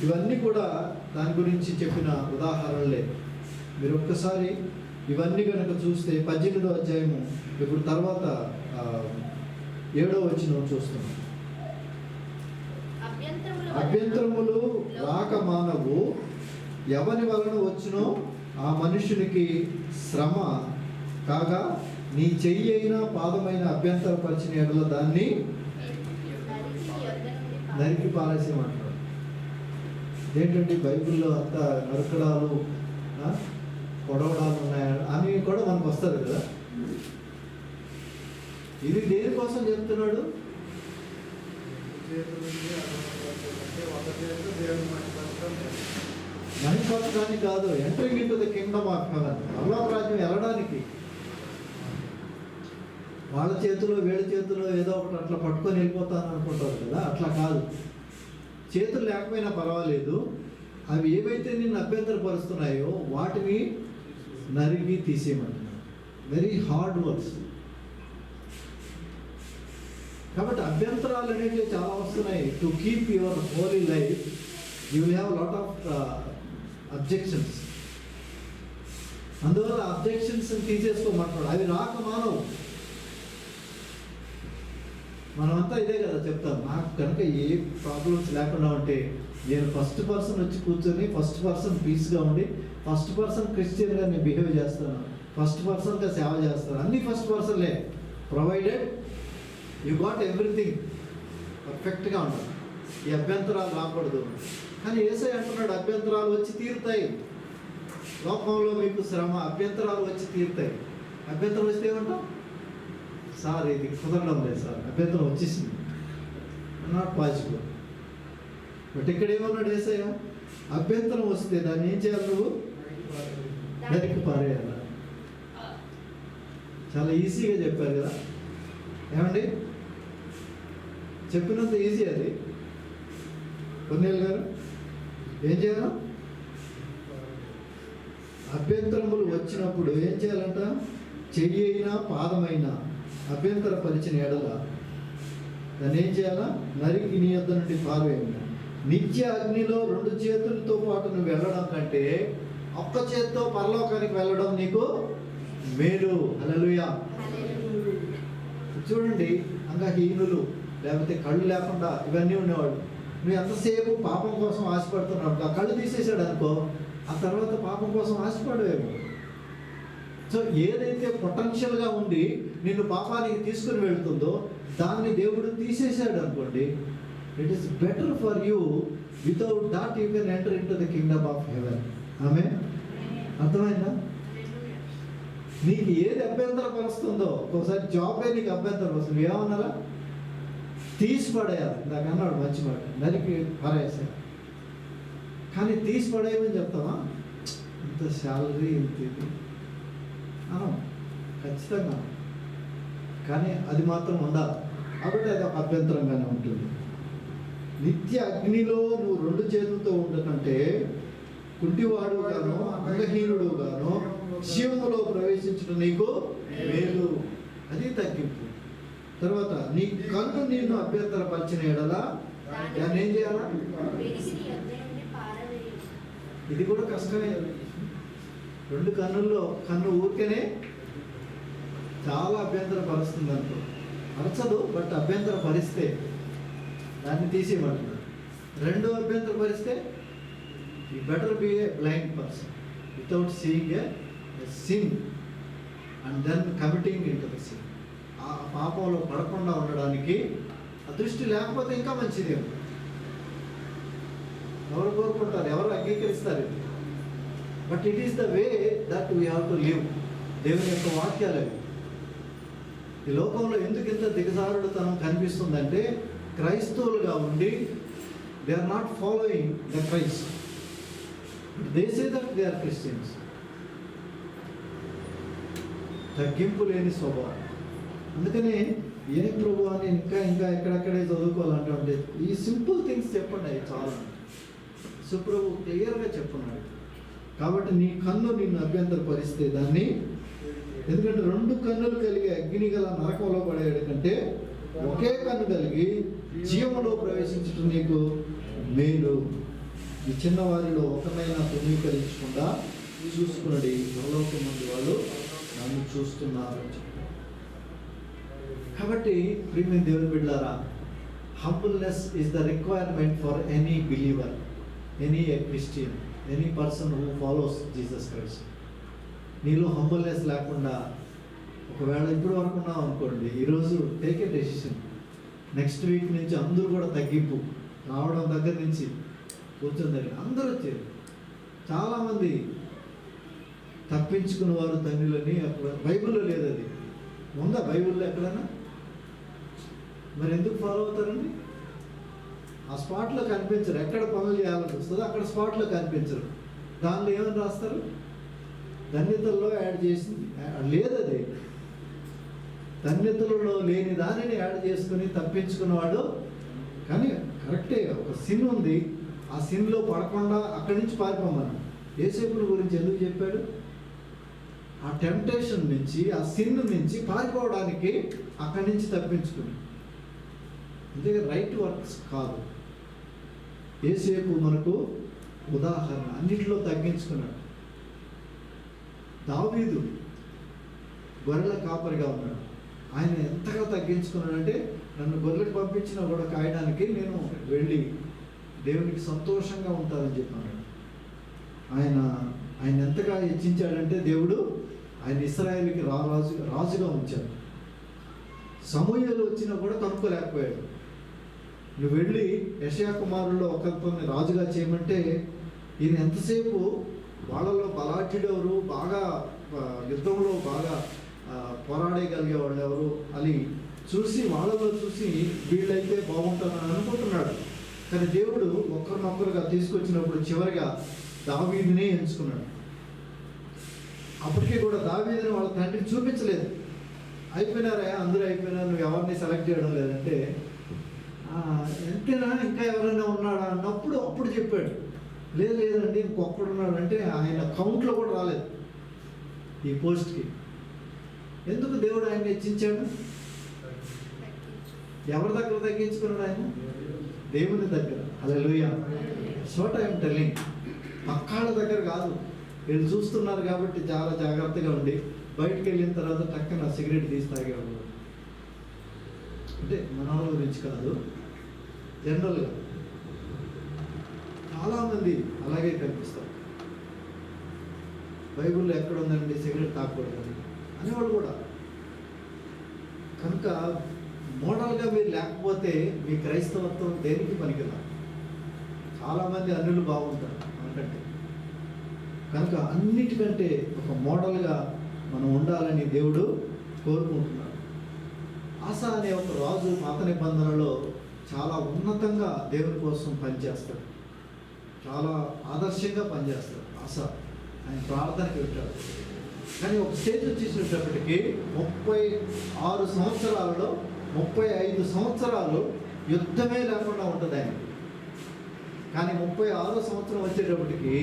ఇవన్నీ కూడా దాని గురించి చెప్పిన ఉదాహరణలే. మీరు ఒక్కసారి ఇవన్నీ కనుక చూస్తే 18వ అధ్యాయము ఇప్పుడు తర్వాత 7వ వచనం చూస్తున్నాం. అభ్యంతరములు రాక మానవు, ఎవని వలన వచ్చునో ఆ మనుషునికి శ్రమ కాగా, నీ చెయ్యి అయినా పాదమైన అభ్యంతరపరిచిన ఎడల దాన్ని నరికి పారేసేయమంటాడు. ఏంటంటే బైబిల్లో అంతా నరకడాలు, పొడవడాలు ఉన్నాయి అని కూడా మనకు వస్తుంది కదా. ఇది దేనికోసం చెప్తున్నాడు? మహిమపరచడానికి కాదు, entering into the Kingdom of haven, పరలోక రాజ్యం వెళ్ళడానికి. వాళ్ళ చేతిలో వీళ్ళ చేతిలో ఏదో ఒకటి అట్లా పట్టుకొని వెళ్ళిపోతాను అనుకుంటారు కదా, అట్లా కాదు. చేతులు లేకపోయినా పర్వాలేదు, అవి ఏవైతే నిన్ను అభ్యంతరపరుస్తున్నాయో వాటిని నరిగి తీసేయమంటున్నాడు. Very hard works. కాబట్టి అభ్యంతరాలు అనేవి చాలా వస్తున్నాయి. To keep your holy life you will have lot of objections. అందువల్ల అబ్జెక్షన్స్ తీసేసుకోమంటున్నాడు. అవి రాక మానవు. మనమంతా ఇదే కదా చెప్తాం. నాకు కనుక ఏ ప్రాబ్లమ్స్ లేకుండా ఉంటే నేను ఫస్ట్ పర్సన్ వచ్చి కూర్చొని ఫస్ట్ పర్సన్ పీస్గా ఉండి ఫస్ట్ పర్సన్ క్రిస్టియన్గా నేను బిహేవ్ చేస్తాను, ఫస్ట్ పర్సన్గా సేవ చేస్తాను. అన్నీ ఫస్ట్ పర్సన్లే, ప్రొవైడెడ్ యూ గాట్ ఎవ్రీథింగ్ పర్ఫెక్ట్గా ఉండాలి. ఈ అభ్యంతరాలు రాకూడదు. కానీ యేసయ్య అంటున్నాడు అభ్యంతరాలు వచ్చి తీరుతాయి. లోకంలో మీకు శ్రమ, అభ్యంతరాలు వచ్చి తీరుతాయి. అభ్యంతరం వస్తే ఏమంటాం? సార్ ఇది కుదరడం లేదు సార్, అభ్యంతరం వచ్చేసింది, నాట్ పాజిబుల్. బట్ ఇక్కడ ఏమన్నాడు యేసయ్య? అభ్యంతరం వస్తే దాన్ని ఏం చేయాలి? నువ్వు నరికి పారేయాలి. చాలా ఈజీగా చెప్పారు కదా ఏమండి? చెప్పినంత ఈజీ అది. పొన్నేలు గారు ఏం చేయాలి? అభ్యంతరములు వచ్చినప్పుడు ఏం చేయాలంట? చెయ్యి అయినా పాదమైనా అభ్యంతరపరిచిన ఎడల దాన్ని ఏం చేయాలా? నరికి నీ యొద్ద నుండి పారేయండి. నిత్య అగ్నిలో 2 చేతులతో పాటు నువ్వు వెళ్ళడం కంటే ఒక్క చేత్తో పరలోకానికి వెళ్ళడం నీకు మేలు. హల్లెలూయా. చూడండి, అంగహీనులు లేకపోతే కళ్ళు లేకుండా ఇవన్నీ ఉండేవాళ్ళు. నువ్వు ఎంతసేపు పాపం కోసం ఆశపడుతున్నావు, ఆ కళ్ళు తీసేసాడు అనుకో, ఆ తర్వాత పాపం కోసం ఆశపడవేమో. సో ఏదైతే పొటెన్షియల్గా ఉండి నిన్ను పాపానికి తీసుకుని వెళ్తుందో దాన్ని దేవుడు తీసేసాడు అనుకోండి, it is better for you. Without that you can enter in to the Kingdom of haven. ఆమె అర్థమైందా? నీకు ఏది అభ్యంతరపరుస్తుందో, ఒకసారి జాబే నీకు అభ్యంతరం వస్తుంది, ఏమన్నారా? తీసి పడేయాలి. ఇందాక అన్నాడు మంచి మాట, నరికి పారేసాడు. కానీ తీసి పడేయమని చెప్తావా? ఇంత శాలరీ ఇంత ఇది ఖచ్చితంగా, కానీ అది మాత్రం ఉండాలి. కాబట్టి అది ఒక అభ్యంతరంగానే ఉంటుంది. నిత్య అగ్నిలో నువ్వు 2 చేతులతో ఉండకంటే కుంటివాడు గాను అంగహీనుడు గాను శివములో ప్రవేశించడం నీకు మేలు. అది తగ్గింపు. తర్వాత నీ కన్ను నిన్ను అభ్యంతరపరిచిన ఎడల దాన్ని ఏం చేయాలా? ఇది కూడా కష్టమే. 2 కన్నుల్లో కన్ను ఊరికేనే చాలా అభ్యంతరపరుస్తుంది అనుకో, అరచదు, బట్ అభ్యంతరపరిస్తే దాన్ని తీసేయమంటున్నాడు. 2 అభ్యంతరపరిస్తే you better be a blind person without seeing a sin and then committing into the sin. ఆ పాపంలో పడకుండా ఉండడానికి ఆ దృష్టి లేకపోతే ఇంకా మంచిదేమో. ఎవరు కోరుకుంటారు? ఎవరు అంగీకరిస్తారు? But it is the way that we have to live. దేవుని యొక్క వాక్యాలు అవి. ఈ లోకంలో ఎందుకు ఇంత దిగజారుడుతనం కనిపిస్తుందంటే క్రైస్తవులుగా ఉండి they are not following the Christ. They say that they are Christians. తగ్గింపు లేని స్వభావం. అందుకనే ఏ ప్రభు అని ఇంకా ఎక్కడెక్కడే చదువుకోవాలంటే ఈ సింపుల్ థింగ్స్ చెప్పండి, అవి చాలా సుప్రభు క్లియర్గా చెప్పున్నాడు. కాబట్టి నీ కన్ను నిన్ను అభ్యంతరపరిస్తే దాన్ని ఎందుకంటే 2 కన్నులు కలిగి అగ్ని గల నరకంలో పడేయడం కంటే ఒకే కన్ను కలిగి జీవంలో ప్రవేశించడం నీకు మేలు. ఈ చిన్నవారిలో ఒకరినైనా తృణీకరించకుండా చూసుకున్నది పరలోకం మంది వాళ్ళు నన్ను చూస్తున్నారు అని చెప్పారు. కాబట్టి ప్రియమైన దేవుని బిడ్డలారా, humbleness is the requirement for any believer, any Christian, any person who follows Jesus Christ. నీలో హంబుల్నెస్ లేకుండా ఒకవేళ ఇప్పుడు వరకు ఉన్నావు అనుకోండి, ఈరోజు take a decision. Next week నుంచి అందరూ కూడా తగ్గింపు రావడం దగ్గర నుంచి కూర్చొని దగ్గర అందరూ వచ్చారు. చాలామంది తప్పించుకున్న వారు తండ్రులని అక్కడ బైబిల్లో లేదు. అది ఉందా బైబిల్లో ఎక్కడైనా? మరి ఎందుకు ఫాలో అవుతారండి? ఆ స్పాట్లో కనిపించరు. ఎక్కడ పనులు చేయాలని వస్తుందో అక్కడ స్పాట్లో కనిపించరు. దానిలో ఏమని రాస్తారు? ధన్యతల్లో యాడ్ చేసింది లేదు. అది ధన్యతలలో లేని దానిని యాడ్ చేసుకుని తప్పించుకున్నవాడు. కానీ కరెక్టే, ఒక సిన్ ఉంది, ఆ సిన్లో పడకుండా అక్కడి నుంచి పారిపోమని యేసేపుని గురించి ఎందుకు చెప్పాడు? ఆ టెంప్టేషన్ నుంచి, ఆ సిన్ నుంచి పారిపోవడానికి అక్కడి నుంచి తప్పించుకుని. అంతే రైట్ వర్క్స్ కాదు. యేసేపు మనకు ఉదాహరణ, అన్నింటిలో తగ్గించుకున్నాడు. దావీదు గొర్రెల కాపరిగా ఉన్నాడు. ఆయన ఎంతగా తగ్గించుకున్నాడంటే, నన్ను గొర్రెలకు పంపించినా కూడా కాయడానికి నేను వెళ్ళి దేవునికి సంతోషంగా ఉంటానని చెప్పాను. ఆయన ఎంతగా హెచ్చించాడంటే దేవుడు ఆయన ఇశ్రాయేలుకి రాజుగా ఉంచాడు. సమూయేలు వచ్చినా కూడా కనుక్కోలేకపోయాడు. నువ్వు వెళ్ళి యెషయా కుమారుల్లో ఒకరిని రాజుగా చేయమంటే ఈయన ఎంతసేపు వాళ్ళలో బలాఢ్యుడెవరు, బాగా యుద్ధంలో బాగా పోరాడగలిగే వాళ్ళు ఎవరు అని చూసి, వాళ్ళలో చూసి వీళ్ళైతే బాగుంటారని అనుకుంటున్నాడు. కానీ దేవుడు ఒకరినొకరుగా తీసుకొచ్చినప్పుడు చివరిగా దావీదునే ఎంచుకున్నాడు. అప్పటికీ కూడా దావీదుని వాళ్ళ తండ్రికి చూపించలేదు. అయిపోయినారా, అందరూ అయిపోయినారు, నువ్వు ఎవరిని సెలెక్ట్ చేయడం లేదంటే, ఎంతేనా ఇంకా ఎవరైనా ఉన్నాడా అన్నప్పుడు అప్పుడు చెప్పాడు. లేదండి ఇంకొక్కడున్నాడు అంటే ఆయన కౌంట్లో కూడా రాలేదు ఈ పోస్ట్కి. ఎందుకు దేవుడు ఆయన హెచ్చించాడు? ఎవరి దగ్గర తగ్గించుకున్నాడు? ఆయన దేవుని దగ్గర. హల్లెలూయా. సో టైం టెల్లింగ్, పక్కాళ్ళ దగ్గర కాదు. వీళ్ళు చూస్తున్నారు కాబట్టి చాలా జాగ్రత్తగా ఉండి బయటికి వెళ్ళిన తర్వాత టక్కన సిగరెట్ తీసి తాగేవాడు. అంటే మన వాళ్ళ గురించి కాదు, జనరల్గా చాలామంది అలాగే కనిపిస్తారు. బైబిల్లో ఎక్కడ ఉందండి సిగరెట్ తాగకూడదని అనేవాళ్ళు కూడా. కనుక మోడల్గా మీరు లేకపోతే మీ క్రైస్తవత్వం దేనికి పనికిరాదు. చాలామంది అన్యులు బాగుంటారు మనకంటే. కనుక అన్నిటికంటే ఒక మోడల్గా మనం ఉండాలని దేవుడు కోరుకుంటున్నాడు. ఆసా అనే ఒక రాజు పాత నిబంధనలో చాలా ఉన్నతంగా దేవుని కోసం పనిచేస్తాడు. చాలా ఆదర్శంగా పనిచేస్తాడు ఆసా. ఆయన ప్రార్థనకి పెట్టాడు. కానీ ఒక స్టేజ్ వచ్చేసేటప్పటికి 36 సంవత్సరాలలో 35 సంవత్సరాలు యుద్ధమే లేకుండా ఉంటుంది ఆయన. కానీ 36వ సంవత్సరం వచ్చేటప్పటికి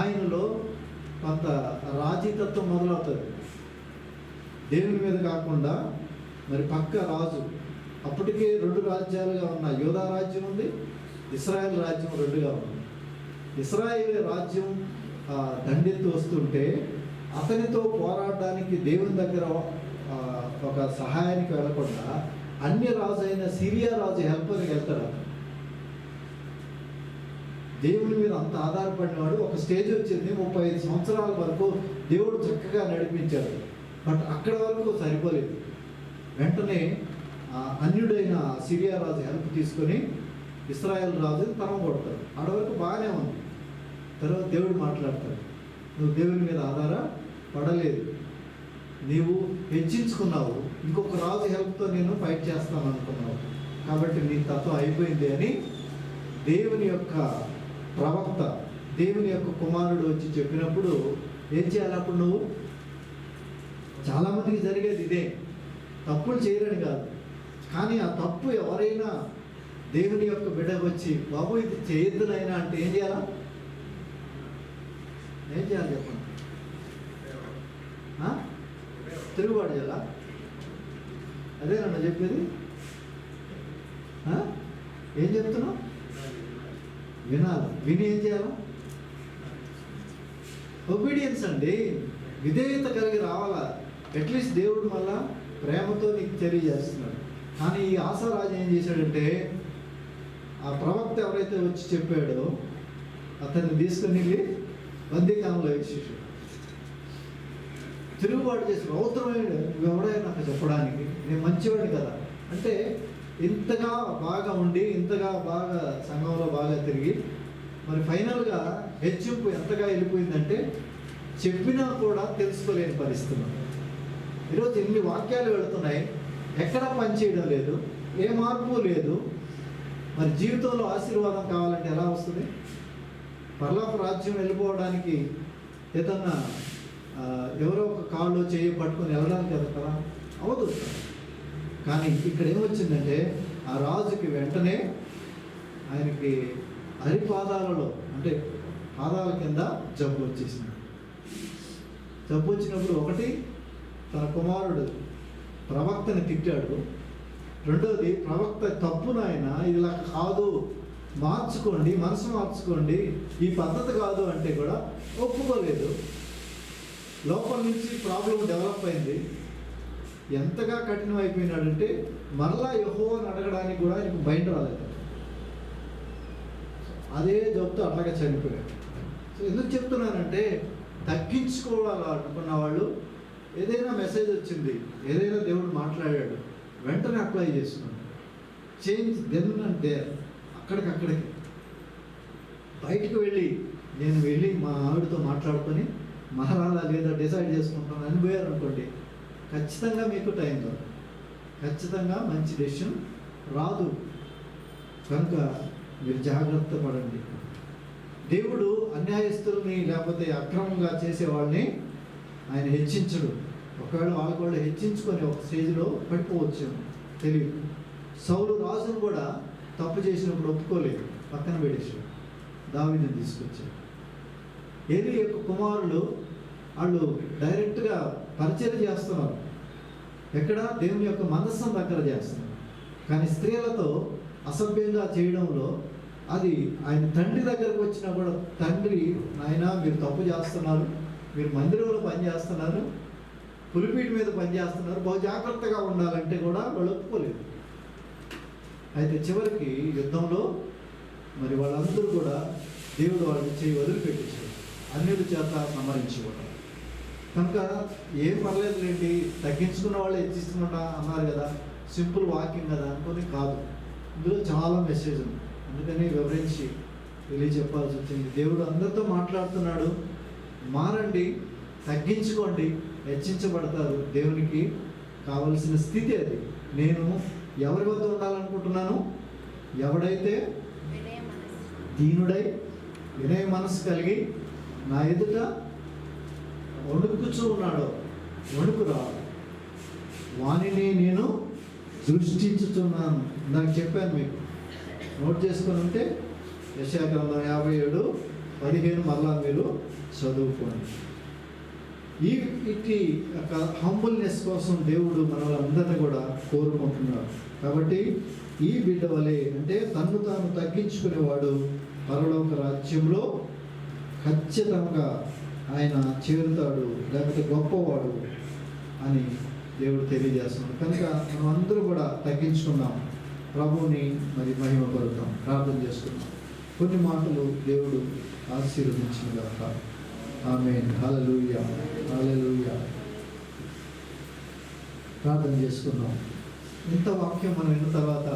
ఆయనలో కొంత రాజీతత్వం మొదలవుతుంది. దేవుని మీద కాకుండా మరి పక్క రాజు, అప్పటికే 2 రాజ్యాలుగా ఉన్న యూదా రాజ్యం ఉంది, ఇశ్రాయేల్ రాజ్యం 2గా ఉంది. ఇశ్రాయేల్ రాజ్యం దండెత్తి వస్తుంటే అతనితో పోరాడడానికి దేవుని దగ్గర ఒక సహాయానికి వెళ్ళకుండా అన్య రాజు అయిన సిరియా రాజు హెల్పర్కి వెళ్తాడు. దేవుని మీద అంత ఆధారపడినవాడు. ఒక స్టేజ్ వచ్చింది, 35 సంవత్సరాల వరకు దేవుడు చక్కగా నడిపించాడు. బట్ అక్కడ వరకు సరిపోలేదు. వెంటనే అన్యుడైన సిరియా రాజు హెల్ప్ తీసుకొని ఇశ్రాయేల్ రాజు తరం కొడతాడు. ఆడ వరకు బాగానే ఉంది. తర్వాత దేవుడు మాట్లాడతాడు, నువ్వు దేవుని మీద ఆధారపడలేదు, నీవు హెచ్చించుకున్నావు, ఇంకొక రాజు హెల్ప్తో నేను ఫైట్ చేస్తాను అనుకున్నావు, కాబట్టి నీ తత్వం అయిపోయింది అని దేవుని యొక్క ప్రవక్త, దేవుని యొక్క కుమారుడు వచ్చి చెప్పినప్పుడు ఏం చేయాలి? అప్పుడు నువ్వు, చాలామందికి జరిగేది ఇదే, తప్పులు చేయరని కాదు, కానీ ఆ తప్పు ఎవరైనా దేవుని యొక్క బిడ్డ వచ్చి బాబు ఇది చేయొద్దునైనా అంటే ఏం చేయాలా? ఏం చేయాలి చెప్పండి? తిరుగుబాటు చేయాలా? అదేనన్నా చెప్పేది? ఏం చెప్తున్నావు? వినాలి. విని ఏం చేయాలా? ఒబీడియన్స్ అండి, విధేయత కలిగి రావాలా. అట్లీస్ట్ దేవుడు మళ్ళా ప్రేమతో నీకు తెలియజేస్తున్నాడు. కానీ ఈ ఆశారాజు ఏం చేశాడంటే, ఆ ప్రవక్త ఎవరైతే వచ్చి చెప్పాడో అతన్ని తీసుకుని వెళ్ళి బందీకాలంలో వేసేసాడు. తిరుగుబాటు చేసి రౌద్రమైన ఎవడైనా నాకు చెప్పడానికి, నేను మంచివాడిని కదా అంటే, ఇంతగా బాగా ఉండి ఇంతగా బాగా సంఘంలో బాగా తిరిగి మరి ఫైనల్గా హెచ్చింపు ఎంతగా వెళ్ళిపోయిందంటే చెప్పినా కూడా తెలుసుకోలేని పరిస్థితులు. ఈరోజు ఎన్ని వాక్యాలు వెళుతున్నాయి, ఎక్కడా పనిచేయడం లేదు, ఏ మార్పు లేదు. మరి జీవితంలో ఆశీర్వాదం కావాలంటే ఎలా వస్తుంది? పరలోక రాజ్యం వెళ్ళిపోవడానికి ఏదన్నా ఎవరో ఒక కాళ్ళు చేయి పట్టుకొని వెళ్ళడానికి కదా అవదు. కానీ ఇక్కడ ఏమొచ్చిందంటే, ఆ రాజుకి వెంటనే ఆయనకి అరిపాదాలలో అంటే పాదాల కింద జబ్బు వచ్చేసింది. జబ్బు వచ్చినప్పుడు ఒకటి తన కుమారుడు ప్రవక్తని తిట్టాడు. రెండోది ప్రవక్త తప్పును ఆయన ఇలా కాదు, మార్చుకోండి, మనసు మార్చుకోండి, ఈ పద్ధతి కాదు అంటే కూడా ఒప్పుకోలేదు. లోపల నుంచి ప్రాబ్లం డెవలప్ అయింది. ఎంతగా కఠినం అయిపోయినాడంటే మరలా యెహోవాను అడగడానికి కూడా ఆయనకు బయట రాలేదు. అదే జబ్బుతో అట్లాగే చనిపోయాడు. సో ఎందుకు చెప్తున్నానంటే, తగ్గించుకోవాలనుకున్న వాళ్ళు ఏదైనా మెసేజ్ వచ్చింది, ఏదైనా దేవుడు మాట్లాడాడు, వెంటనే అప్లై చేసుకున్నాడు. చేంజ్ దెన్ అండ్ దేర్, అక్కడికక్కడికి. బయటకు నేను వెళ్ళి మా ఆవిడతో మాట్లాడుకొని మహారాలా లేదా డిసైడ్ చేసుకుంటాను అని పోయారనుకోండి, ఖచ్చితంగా మీకు టైం కాదు, ఖచ్చితంగా మంచి డెసిషన్ రాదు. కనుక మీరు జాగ్రత్త పడండి. దేవుడు అన్యాయస్తుల్ని లేకపోతే అక్రమంగా చేసేవాళ్ళని ఆయన హెచ్చించడు. ఒకవేళ వాళ్ళు హెచ్చించుకొని ఒక స్టేజ్లో పడిపోవచ్చు, తెలియదు. సౌలు రాజును కూడా తప్పు చేసినప్పుడు ఒప్పుకోలేదు, పక్కన పెట్టేసాడు, దావీదుని తీసుకొచ్చాడు. ఏలీ యొక్క కుమారులు వాళ్ళు డైరెక్ట్గా పరిచయం చేస్తున్నారు, ఎక్కడ? దేవుని యొక్క మందస్సం దగ్గర చేస్తున్నారు. కానీ స్త్రీలతో అసభ్యంగా చేయడంలో అది ఆయన తండ్రి దగ్గరకు వచ్చినా కూడా, తండ్రి నాయన మీరు తప్పు చేస్తున్నారు, మీరు మందిరంలో పనిచేస్తున్నారు, పులిపీటి మీద పనిచేస్తున్నారు, బహు జాగ్రత్తగా ఉండాలంటే కూడా వాళ్ళు ఒప్పుకోలేదు. అయితే చివరికి యుద్ధంలో మరి వాళ్ళందరూ కూడా దేవుడు వాళ్ళని చేయి వదిలిపెట్టించాడు, అన్యుల చేత సంహరించుకోవడం. కనుక ఏం పర్లేదులేండి, తగ్గించుకున్న వాళ్ళు హెచ్చిస్తున్నా అన్నారు కదా, సింపుల్ వాకింగ్ కదా అనుకొని కాదు. ఇందులో చాలా మెసేజ్ ఉంది, అందుకని వివరించి తెలియజెప్పాల్సి వచ్చింది. దేవుడు అందరితో మాట్లాడుతున్నాడు, మారండి, తగ్గించుకోండి, హెచ్చించబడతారు. దేవునికి కావలసిన స్థితి అది. నేను ఎవరి వద్ద ఉండాలనుకుంటున్నాను? ఎవడైతే దీనుడై వినయ మనసు కలిగి నా ఎదుట వణుకుచూ ఉన్నాడో, వణుకు రావాలి, వానిని నేను దృష్టించుతున్నాను. నాకు చెప్పాను, మీకు నోట్ చేసుకొని ఉంటే యెషయా గ్రంథం 57:15 మళ్ళా మీరు చదువుకోండి. ఇట్టి యొక్క హంబుల్నెస్ కోసం దేవుడు మనల్ని కూడా కోరుకుంటున్నాడు. కాబట్టి ఈ బిడ్డ వలె అంటే తన్ను తాను తగ్గించుకునేవాడు పరలోక రాజ్యంలో ఖచ్చితంగా ఆయన చేరుతాడు, లేకపోతే గొప్పవాడు అని దేవుడు తెలియజేస్తున్నాడు. కనుక మనం అందరూ కూడా తగ్గించుకున్నాం, ప్రభువుని మరి మహిమపడతాం, ప్రార్థన చేసుకున్నాం. కొన్ని మాటలు దేవుడు ఆశీర్వదించినగాక. ఆమేన్. హల్లెలూయా, హల్లెలూయా. ప్రార్థన చేసుకున్నాం. ఇంత వాక్యం మనం విన్న తర్వాత